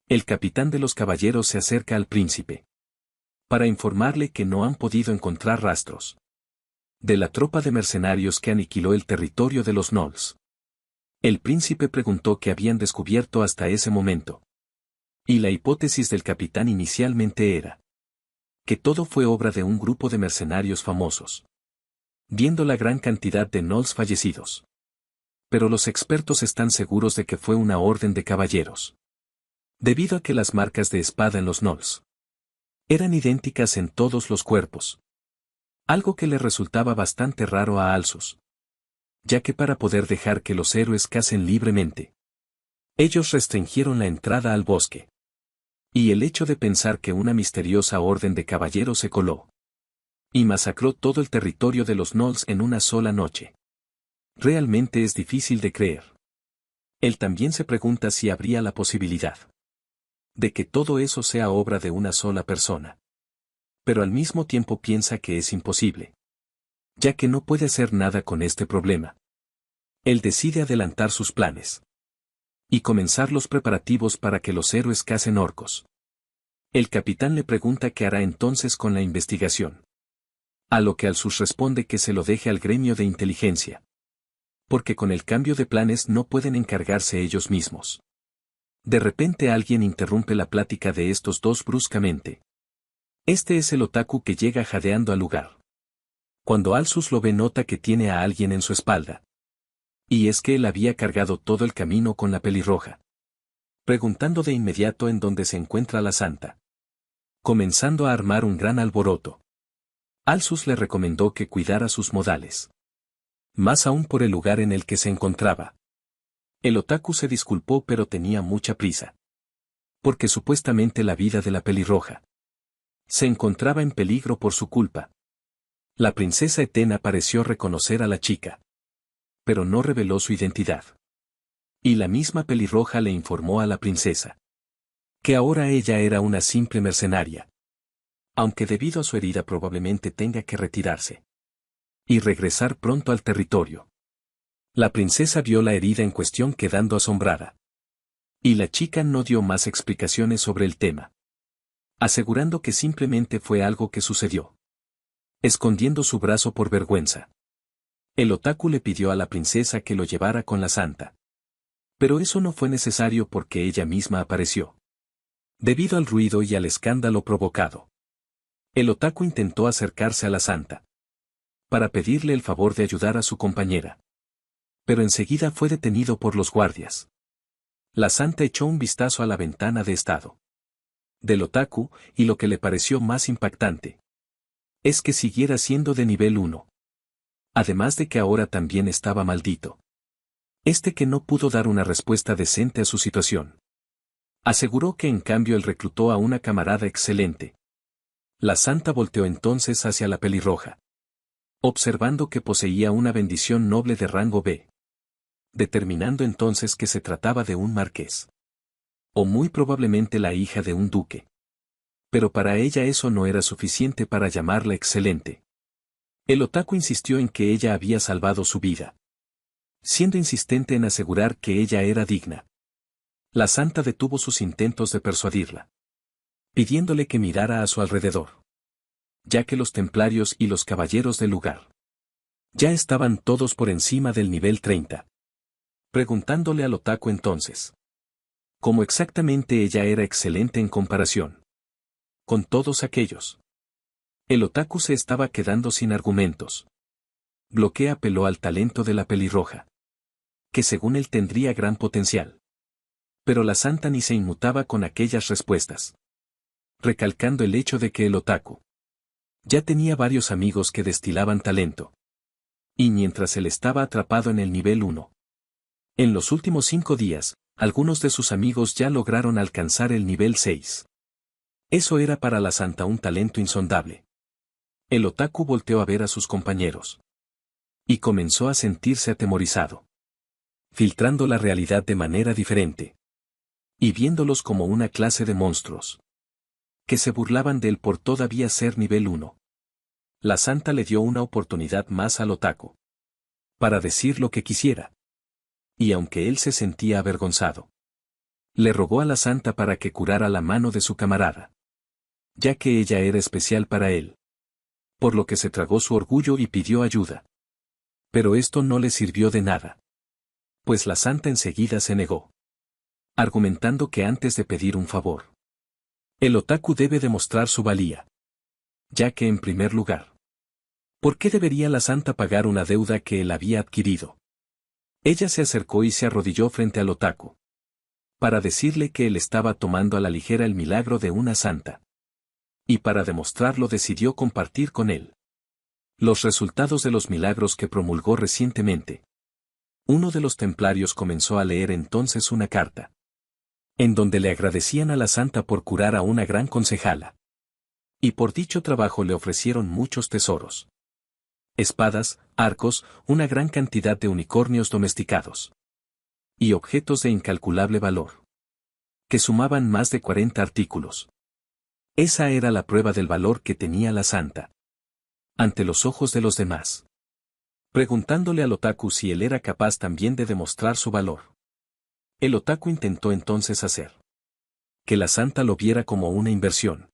El capitán de los caballeros se acerca al príncipe. Para informarle que no han podido encontrar rastros de la tropa de mercenarios que aniquiló el territorio de los Knowles. El príncipe preguntó qué habían descubierto hasta ese momento. Y la hipótesis del capitán inicialmente era que todo fue obra de un grupo de mercenarios famosos. Viendo la gran cantidad de Knowles fallecidos. Pero los expertos están seguros de que fue una orden de caballeros. Debido a que las marcas de espada en los Knowles eran idénticas en todos los cuerpos. Algo que le resultaba bastante raro a Alsus. Ya que para poder dejar que los héroes cacen libremente, ellos restringieron la entrada al bosque. Y el hecho de pensar que una misteriosa orden de caballeros se coló y masacró todo el territorio de los Knowles en una sola noche. Realmente es difícil de creer. Él también se pregunta si habría la posibilidad de que todo eso sea obra de una sola persona. Pero al mismo tiempo piensa que es imposible. Ya que no puede hacer nada con este problema. Él decide adelantar sus planes. Y comenzar los preparativos para que los héroes cacen orcos. El capitán le pregunta qué hará entonces con la investigación. A lo que Alsus responde que se lo deje al gremio de inteligencia. Porque con el cambio de planes no pueden encargarse ellos mismos. De repente alguien interrumpe la plática de estos dos bruscamente. Este es el otaku que llega jadeando al lugar. Cuando Alsus lo ve nota que tiene a alguien en su espalda. Y es que él había cargado todo el camino con la pelirroja. Preguntando de inmediato en dónde se encuentra la santa. Comenzando a armar un gran alboroto. Alsus le recomendó que cuidara sus modales. Más aún por el lugar en el que se encontraba. El otaku se disculpó pero tenía mucha prisa. Porque supuestamente la vida de la pelirroja se encontraba en peligro por su culpa. La princesa Etena pareció reconocer a la chica. Pero no reveló su identidad. Y la misma pelirroja le informó a la princesa que ahora ella era una simple mercenaria. Aunque debido a su herida probablemente tenga que retirarse. Y regresar pronto al territorio. La princesa vio la herida en cuestión quedando asombrada. Y la chica no dio más explicaciones sobre el tema. Asegurando que simplemente fue algo que sucedió. Escondiendo su brazo por vergüenza. El otaku le pidió a la princesa que lo llevara con la santa. Pero eso no fue necesario porque ella misma apareció. Debido al ruido y al escándalo provocado. El otaku intentó acercarse a la santa. Para pedirle el favor de ayudar a su compañera. Pero enseguida fue detenido por los guardias. La santa echó un vistazo a la ventana de estado del otaku, y lo que le pareció más impactante es que siguiera siendo de nivel 1. Además de que ahora también estaba maldito. Que no pudo dar una respuesta decente a su situación. Aseguró que en cambio él reclutó a una camarada excelente. La santa volteó entonces hacia la pelirroja. Observando que poseía una bendición noble de rango B. Determinando entonces que se trataba de un marqués. O muy probablemente la hija de un duque. Pero para ella eso no era suficiente para llamarla excelente. El otaku insistió en que ella había salvado su vida. Siendo insistente en asegurar que ella era digna. La santa detuvo sus intentos de persuadirla. Pidiéndole que mirara a su alrededor. Ya que los templarios y los caballeros del lugar ya estaban todos por encima del nivel 30. Preguntándole al otaku entonces. Cómo exactamente ella era excelente en comparación con todos aquellos. El otaku se estaba quedando sin argumentos. Bloquea apeló al talento de la pelirroja. Que según él tendría gran potencial. Pero la santa ni se inmutaba con aquellas respuestas. Recalcando el hecho de que el otaku ya tenía varios amigos que destilaban talento. Y mientras él estaba atrapado en el nivel 1. En los últimos 5 días, algunos de sus amigos ya lograron alcanzar el nivel 6. Eso era para la santa un talento insondable. El otaku volteó a ver a sus compañeros. Y comenzó a sentirse atemorizado. Filtrando la realidad de manera diferente. Y viéndolos como una clase de monstruos. Que se burlaban de él por todavía ser nivel 1. La santa le dio una oportunidad más al otaku. Para decir lo que quisiera. Y aunque él se sentía avergonzado. Le rogó a la santa para que curara la mano de su camarada. Ya que ella era especial para él. Por lo que se tragó su orgullo y pidió ayuda. Pero esto no le sirvió de nada. Pues la santa enseguida se negó. Argumentando que antes de pedir un favor. El otaku debe demostrar su valía. Ya que en primer lugar. ¿Por qué debería la santa pagar una deuda que él había adquirido? Ella se acercó y se arrodilló frente al otaku. Para decirle que él estaba tomando a la ligera el milagro de una santa. Y para demostrarlo decidió compartir con él los resultados de los milagros que promulgó recientemente. Uno de los templarios comenzó a leer entonces una carta. En donde le agradecían a la santa por curar a una gran concejala. Y por dicho trabajo le ofrecieron muchos tesoros. Espadas, arcos, una gran cantidad de unicornios domesticados. Y objetos de incalculable valor. Que sumaban más de 40 artículos. Esa era la prueba del valor que tenía la santa. Ante los ojos de los demás. Preguntándole al otaku si él era capaz también de demostrar su valor. El otaku intentó entonces hacer que la santa lo viera como una inversión.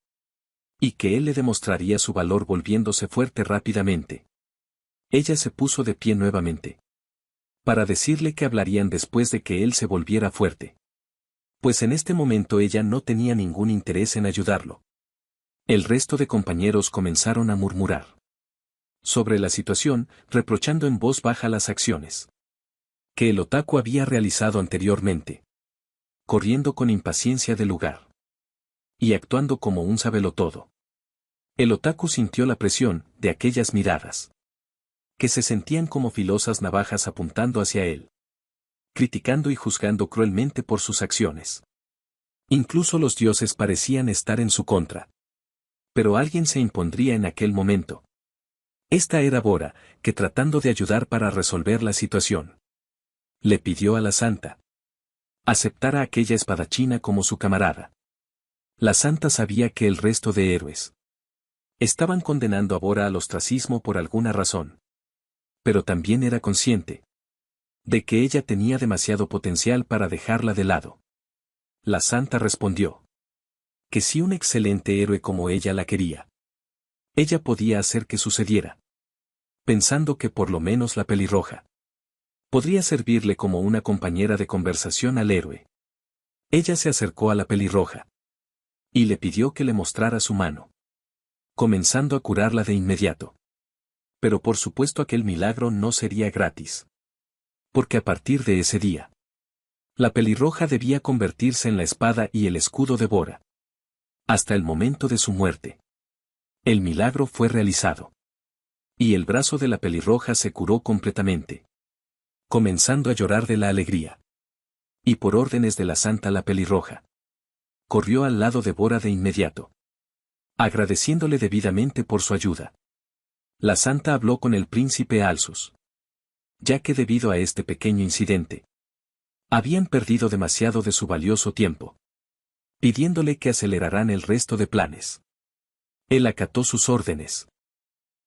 Y que él le demostraría su valor volviéndose fuerte rápidamente. Ella se puso de pie nuevamente. Para decirle que hablarían después de que él se volviera fuerte. Pues en este momento ella no tenía ningún interés en ayudarlo. El resto de compañeros comenzaron a murmurar sobre la situación, reprochando en voz baja las acciones que el otaku había realizado anteriormente. Corriendo con impaciencia del lugar. Y actuando como un sabelotodo. El otaku sintió la presión de aquellas miradas. Que se sentían como filosas navajas apuntando hacia él. Criticando y juzgando cruelmente por sus acciones. Incluso los dioses parecían estar en su contra. Pero alguien se impondría en aquel momento. Esta era Bora, que tratando de ayudar para resolver la situación. Le pidió a la santa. Aceptar a aquella espadachina como su camarada. La santa sabía que el resto de héroes estaban condenando a Bora al ostracismo por alguna razón. Pero también era consciente de que ella tenía demasiado potencial para dejarla de lado. La santa respondió que si un excelente héroe como ella la quería, ella podía hacer que sucediera. Pensando que por lo menos la pelirroja podría servirle como una compañera de conversación al héroe. Ella se acercó a la pelirroja. Y le pidió que le mostrara su mano. Comenzando a curarla de inmediato. Pero por supuesto aquel milagro no sería gratis. Porque a partir de ese día, la pelirroja debía convertirse en la espada y el escudo de Bora. Hasta el momento de su muerte. El milagro fue realizado. Y el brazo de la pelirroja se curó completamente, comenzando a llorar de la alegría. Y por órdenes de la santa la pelirroja corrió al lado de Bora de inmediato, agradeciéndole debidamente por su ayuda. La santa habló con el príncipe Alsus, ya que debido a este pequeño incidente, habían perdido demasiado de su valioso tiempo, pidiéndole que aceleraran el resto de planes. Él acató sus órdenes.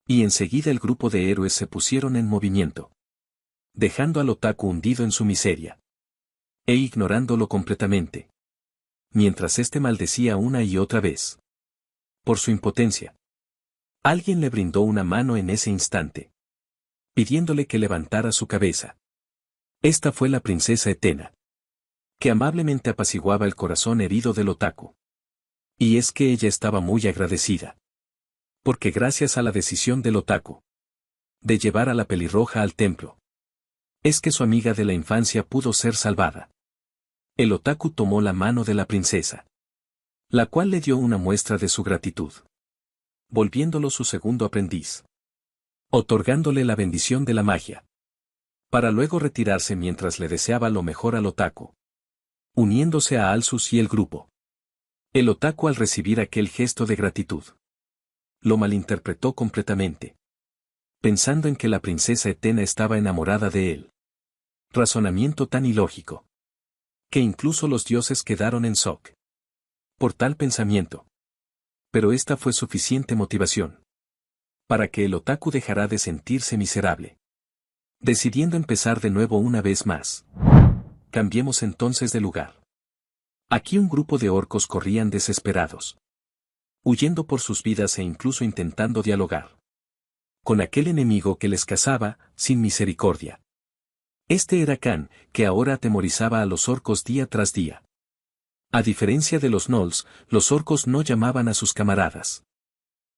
Y enseguida el grupo de héroes se pusieron en movimiento, dejando al otaku hundido en su miseria, e ignorándolo completamente, mientras éste maldecía una y otra vez por su impotencia. Alguien le brindó una mano en ese instante, pidiéndole que levantara su cabeza. Esta fue la princesa Etena, que amablemente apaciguaba el corazón herido del otaku. Y es que ella estaba muy agradecida, porque gracias a la decisión del otaku de llevar a la pelirroja al templo, es que su amiga de la infancia pudo ser salvada. El otaku tomó la mano de la princesa, la cual le dio una muestra de su gratitud, volviéndolo su segundo aprendiz, otorgándole la bendición de la magia, para luego retirarse mientras le deseaba lo mejor al otaku, uniéndose a Alsus y el grupo. El otaku, al recibir aquel gesto de gratitud, lo malinterpretó completamente, pensando en que la princesa Etena estaba enamorada de él. Razonamiento tan ilógico, que incluso los dioses quedaron en shock por tal pensamiento. Pero esta fue suficiente motivación para que el otaku dejara de sentirse miserable, decidiendo empezar de nuevo una vez más. Cambiemos entonces de lugar. Aquí un grupo de orcos corrían desesperados, huyendo por sus vidas e incluso intentando dialogar con aquel enemigo que les cazaba, sin misericordia. Este era Khan, que ahora atemorizaba a los orcos día tras día. A diferencia de los gnolls, los orcos no llamaban a sus camaradas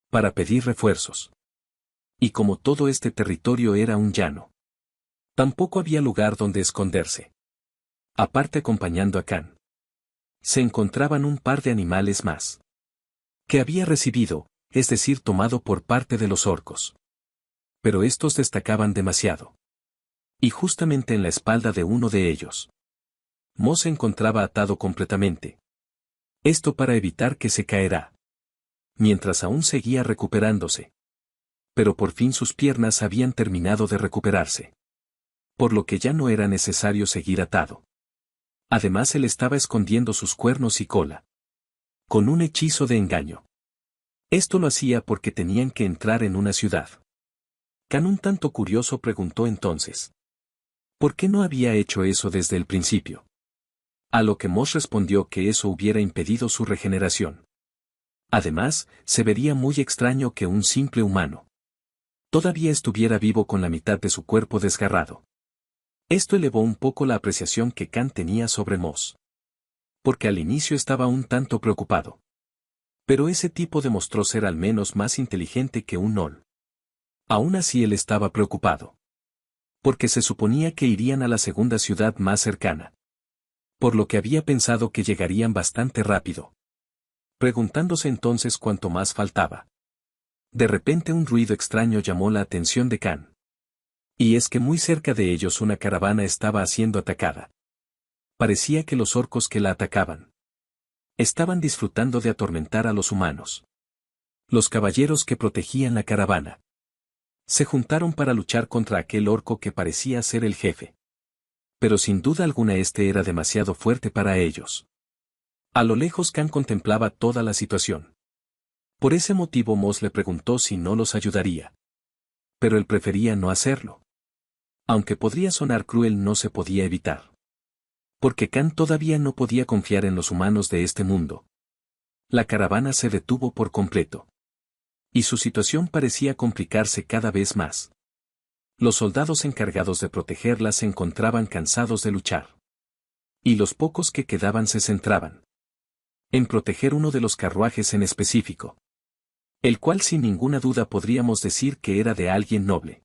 para pedir refuerzos. Y como todo este territorio era un llano, tampoco había lugar donde esconderse. Aparte, acompañando a Khan, se encontraban un par de animales más, que había recibido, es decir, tomado por parte de los orcos. Pero estos destacaban demasiado. Y justamente en la espalda de uno de ellos, Mo se encontraba atado completamente. Esto para evitar que se caerá, mientras aún seguía recuperándose. Pero por fin sus piernas habían terminado de recuperarse, por lo que ya no era necesario seguir atado. Además, él estaba escondiendo sus cuernos y cola con un hechizo de engaño. Esto lo hacía porque tenían que entrar en una ciudad. Khan, un tanto curioso, preguntó entonces: ¿por qué no había hecho eso desde el principio? A lo que Moss respondió que eso hubiera impedido su regeneración. Además, se vería muy extraño que un simple humano todavía estuviera vivo con la mitad de su cuerpo desgarrado. Esto elevó un poco la apreciación que Khan tenía sobre Moss, porque al inicio estaba un tanto preocupado. Pero ese tipo demostró ser al menos más inteligente que un gnoll. Aún así, él estaba preocupado, porque se suponía que irían a la segunda ciudad más cercana, por lo que había pensado que llegarían bastante rápido, preguntándose entonces cuánto más faltaba. De repente un ruido extraño llamó la atención de Khan. Y es que muy cerca de ellos una caravana estaba siendo atacada. Parecía que los orcos que la atacaban estaban disfrutando de atormentar a los humanos. Los caballeros que protegían la caravana se juntaron para luchar contra aquel orco que parecía ser el jefe. Pero sin duda alguna este era demasiado fuerte para ellos. A lo lejos Khan contemplaba toda la situación. Por ese motivo Moss le preguntó si no los ayudaría. Pero él prefería no hacerlo. Aunque podría sonar cruel, no se podía evitar. Porque Khan todavía no podía confiar en los humanos de este mundo. La caravana se detuvo por completo. Y su situación parecía complicarse cada vez más. Los soldados encargados de protegerla se encontraban cansados de luchar. Y los pocos que quedaban se centraban en proteger uno de los carruajes en específico, el cual sin ninguna duda podríamos decir que era de alguien noble,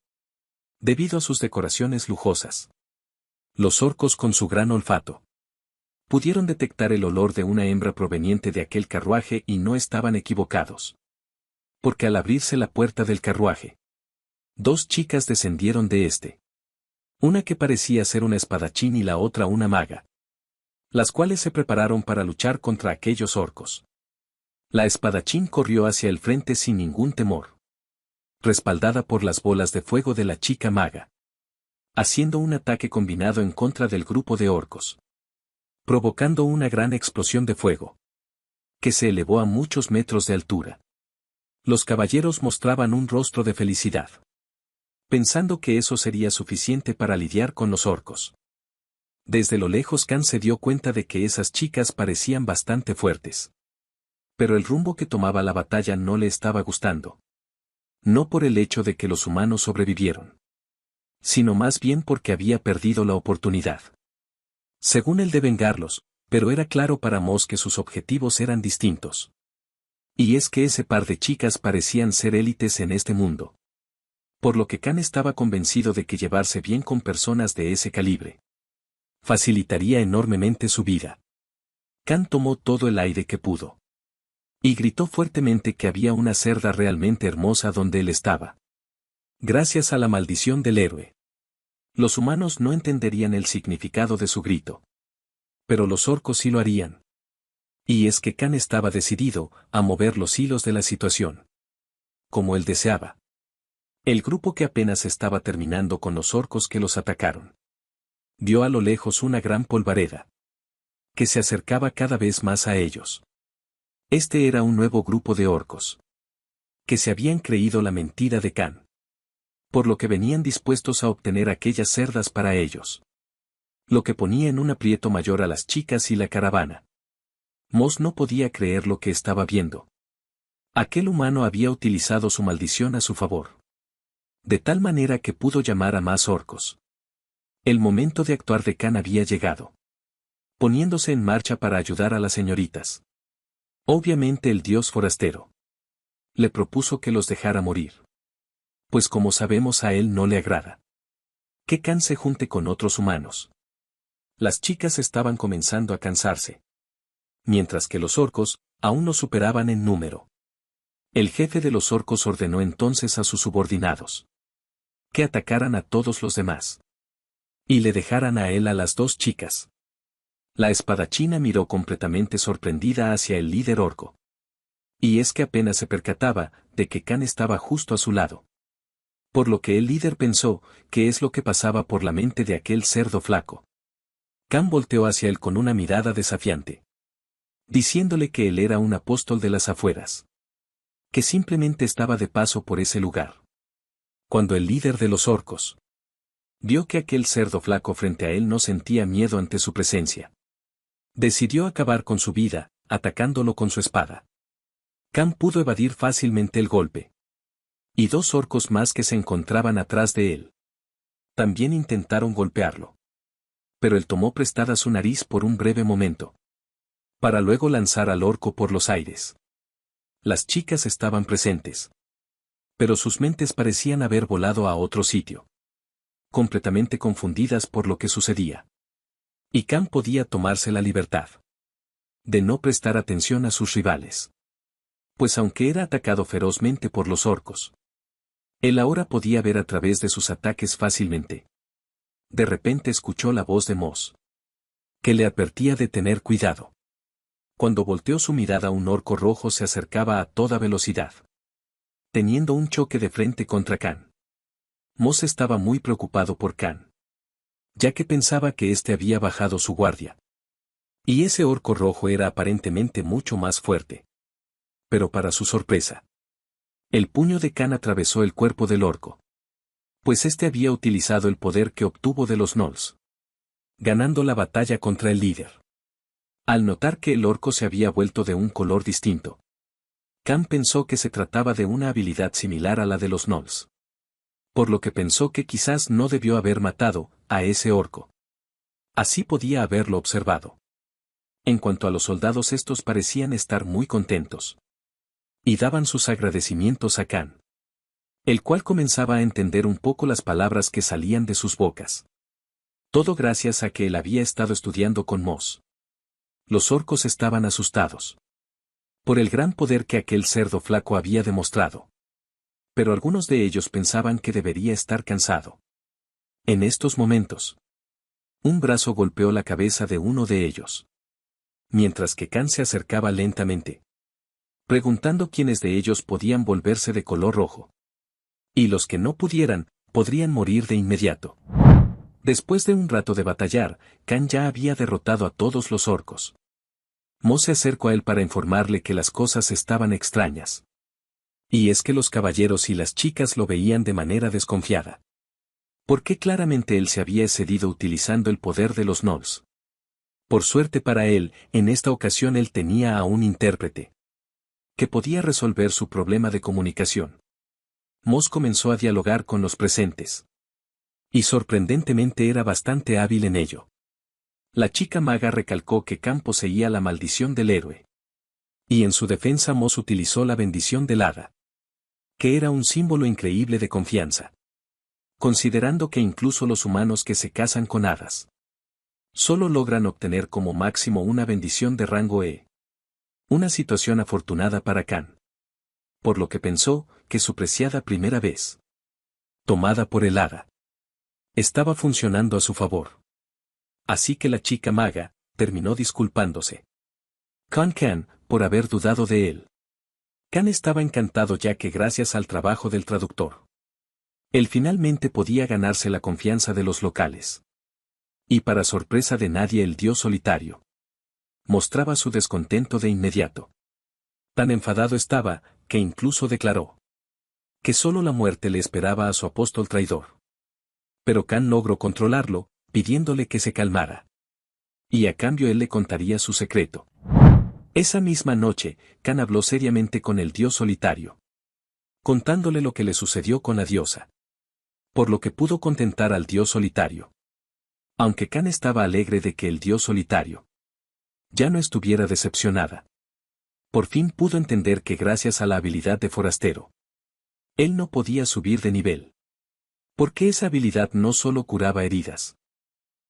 debido a sus decoraciones lujosas. Los orcos, con su gran olfato, pudieron detectar el olor de una hembra proveniente de aquel carruaje y no estaban equivocados. Porque al abrirse la puerta del carruaje, dos chicas descendieron de este. Una que parecía ser una espadachín y la otra una maga. Las cuales se prepararon para luchar contra aquellos orcos. La espadachín corrió hacia el frente sin ningún temor, respaldada por las bolas de fuego de la chica maga, haciendo un ataque combinado en contra del grupo de orcos, provocando una gran explosión de fuego, que se elevó a muchos metros de altura. Los caballeros mostraban un rostro de felicidad, pensando que eso sería suficiente para lidiar con los orcos. Desde lo lejos Khan se dio cuenta de que esas chicas parecían bastante fuertes. Pero el rumbo que tomaba la batalla no le estaba gustando. No por el hecho de que los humanos sobrevivieron, sino más bien porque había perdido la oportunidad. Según él de vengarlos, pero era claro para Moss que sus objetivos eran distintos. Y es que ese par de chicas parecían ser élites en este mundo. Por lo que Khan estaba convencido de que llevarse bien con personas de ese calibre facilitaría enormemente su vida. Khan tomó todo el aire que pudo. Y gritó fuertemente que había una cerda realmente hermosa donde él estaba. Gracias a la maldición del héroe. Los humanos no entenderían el significado de su grito. Pero los orcos sí lo harían. Y es que Khan estaba decidido a mover los hilos de la situación. Como él deseaba. El grupo que apenas estaba terminando con los orcos que los atacaron. Vio a lo lejos una gran polvareda, que se acercaba cada vez más a ellos. Este era un nuevo grupo de orcos, que se habían creído la mentira de Khan, por lo que venían dispuestos a obtener aquellas cerdas para ellos. Lo que ponía en un aprieto mayor a las chicas y la caravana. Moss no podía creer lo que estaba viendo. Aquel humano había utilizado su maldición a su favor. De tal manera que pudo llamar a más orcos. El momento de actuar de Khan había llegado. Poniéndose en marcha para ayudar a las señoritas. Obviamente el dios forastero le propuso que los dejara morir. Pues como sabemos a él no le agrada que Khan se junte con otros humanos. Las chicas estaban comenzando a cansarse. Mientras que los orcos aún no superaban en número. El jefe de los orcos ordenó entonces a sus subordinados que atacaran a todos los demás. Y le dejaran a él a las dos chicas. La espadachina miró completamente sorprendida hacia el líder orco. Y es que apenas se percataba de que Khan estaba justo a su lado. Por lo que el líder pensó, ¿qué es lo que pasaba por la mente de aquel cerdo flaco? Khan volteó hacia él con una mirada desafiante. Diciéndole que él era un apóstol de las afueras. Que simplemente estaba de paso por ese lugar. Cuando el líder de los orcos vio que aquel cerdo flaco frente a él no sentía miedo ante su presencia. Decidió acabar con su vida, atacándolo con su espada. Khan pudo evadir fácilmente el golpe. Y dos orcos más que se encontraban atrás de él también intentaron golpearlo. Pero él tomó prestada su nariz por un breve momento. Para luego lanzar al orco por los aires. Las chicas estaban presentes. Pero sus mentes parecían haber volado a otro sitio. Completamente confundidas por lo que sucedía. Y Khan podía tomarse la libertad de no prestar atención a sus rivales. Pues aunque era atacado ferozmente por los orcos, él ahora podía ver a través de sus ataques fácilmente. De repente escuchó la voz de Moss, que le advertía de tener cuidado. Cuando volteó su mirada, un orco rojo se acercaba a toda velocidad, teniendo un choque de frente contra Khan. Moss estaba muy preocupado por Khan, ya que pensaba que éste había bajado su guardia. Y ese orco rojo era aparentemente mucho más fuerte. Pero para su sorpresa, el puño de Khan atravesó el cuerpo del orco. Pues éste había utilizado el poder que obtuvo de los Gnolls, ganando la batalla contra el líder. Al notar que el orco se había vuelto de un color distinto, Khan pensó que se trataba de una habilidad similar a la de los Gnolls. Por lo que pensó que quizás no debió haber matado a ese orco. Así podía haberlo observado. En cuanto a los soldados, estos parecían estar muy contentos. Y daban sus agradecimientos a Khan, el cual comenzaba a entender un poco las palabras que salían de sus bocas. Todo gracias a que él había estado estudiando con Moss. Los orcos estaban asustados. Por el gran poder que aquel cerdo flaco había demostrado. Pero algunos de ellos pensaban que debería estar cansado. En estos momentos, un brazo golpeó la cabeza de uno de ellos. Mientras que Khan se acercaba lentamente, preguntando quiénes de ellos podían volverse de color rojo. Y los que no pudieran, podrían morir de inmediato. Después de un rato de batallar, Khan ya había derrotado a todos los orcos. Mo se acercó a él para informarle que las cosas estaban extrañas. Y es que los caballeros y las chicas lo veían de manera desconfiada. Porque claramente él se había excedido utilizando el poder de los gnolls. Por suerte para él, en esta ocasión él tenía a un intérprete que podía resolver su problema de comunicación. Moss comenzó a dialogar con los presentes. Y sorprendentemente era bastante hábil en ello. La chica maga recalcó que Khan poseía la maldición del héroe. Y en su defensa Moss utilizó la bendición del hada, que era un símbolo increíble de confianza. Considerando que incluso los humanos que se casan con hadas solo logran obtener como máximo una bendición de rango E. Una situación afortunada para Khan. Por lo que pensó que su preciada primera vez, tomada por el hada, estaba funcionando a su favor. Así que la chica maga terminó disculpándose con Khan por haber dudado de él. Khan estaba encantado ya que gracias al trabajo del traductor, él finalmente podía ganarse la confianza de los locales. Y para sorpresa de nadie el dios solitario mostraba su descontento de inmediato. Tan enfadado estaba, que incluso declaró que solo la muerte le esperaba a su apóstol traidor. Pero Khan logró controlarlo, pidiéndole que se calmara. Y a cambio él le contaría su secreto. Esa misma noche, Khan habló seriamente con el dios solitario, contándole lo que le sucedió con la diosa. Por lo que pudo contentar al dios solitario. Aunque Khan estaba alegre de que el dios solitario ya no estuviera decepcionada. Por fin pudo entender que gracias a la habilidad de forastero, él no podía subir de nivel. Porque esa habilidad no solo curaba heridas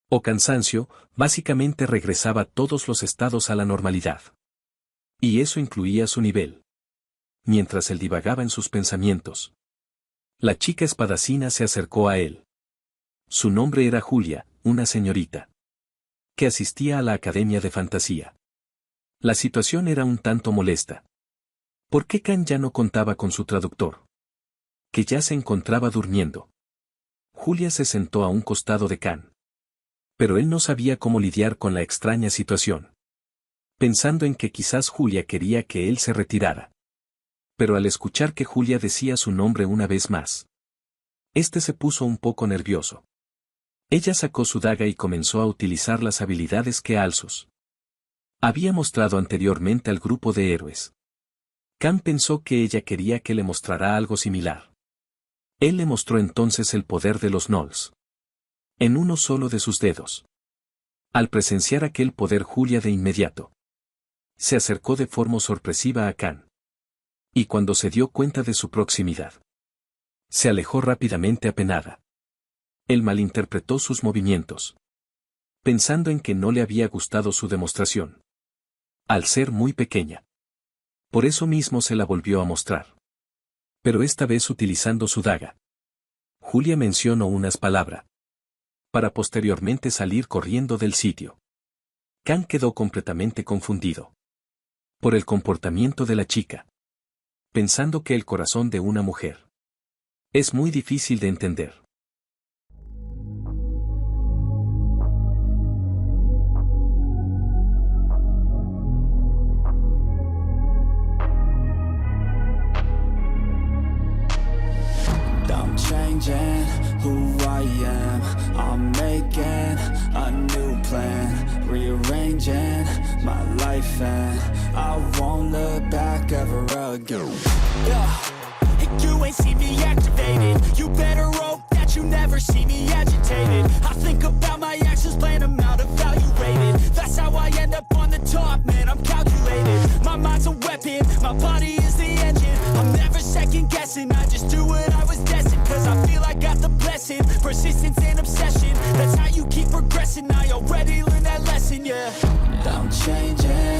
o cansancio, básicamente regresaba todos los estados a la normalidad. Y eso incluía su nivel. Mientras él divagaba en sus pensamientos, la chica espadacina se acercó a él. Su nombre era Julia, una señorita que asistía a la Academia de Fantasía. La situación era un tanto molesta. ¿Por qué Khan ya no contaba con su traductor? Que ya se encontraba durmiendo. Julia se sentó a un costado de Khan. Pero él no sabía cómo lidiar con la extraña situación. Pensando en que quizás Julia quería que él se retirara. Pero al escuchar que Julia decía su nombre una vez más, este se puso un poco nervioso. Ella sacó su daga y comenzó a utilizar las habilidades que Alsus había mostrado anteriormente al grupo de héroes. Khan pensó que ella quería que le mostrara algo similar. Él le mostró entonces el poder de los gnolls en uno solo de sus dedos. Al presenciar aquel poder, Julia de inmediato se acercó de forma sorpresiva a Khan. Y cuando se dio cuenta de su proximidad, se alejó rápidamente apenada. Él malinterpretó sus movimientos, pensando en que no le había gustado su demostración, al ser muy pequeña. Por eso mismo se la volvió a mostrar. Pero esta vez utilizando su daga. Julia mencionó unas palabras, para posteriormente salir corriendo del sitio. Khan quedó completamente confundido por el comportamiento de la chica, pensando que el corazón de una mujer es muy difícil de entender. Changing who I am, I'm making a new plan, rearranging my life and I won't look back ever again. And you ain't see me activated. You better hope that you never see me agitated. I think about my actions, plan them out, evaluated. That's how I end up on the top, man, I'm calculated. My mind's a weapon, my body is the engine. I'm never second guessing, I just do what I was destined. Cause I feel I got the blessing, persistence and obsession. That's how you keep progressing, I already learned that lesson, yeah. I'm changing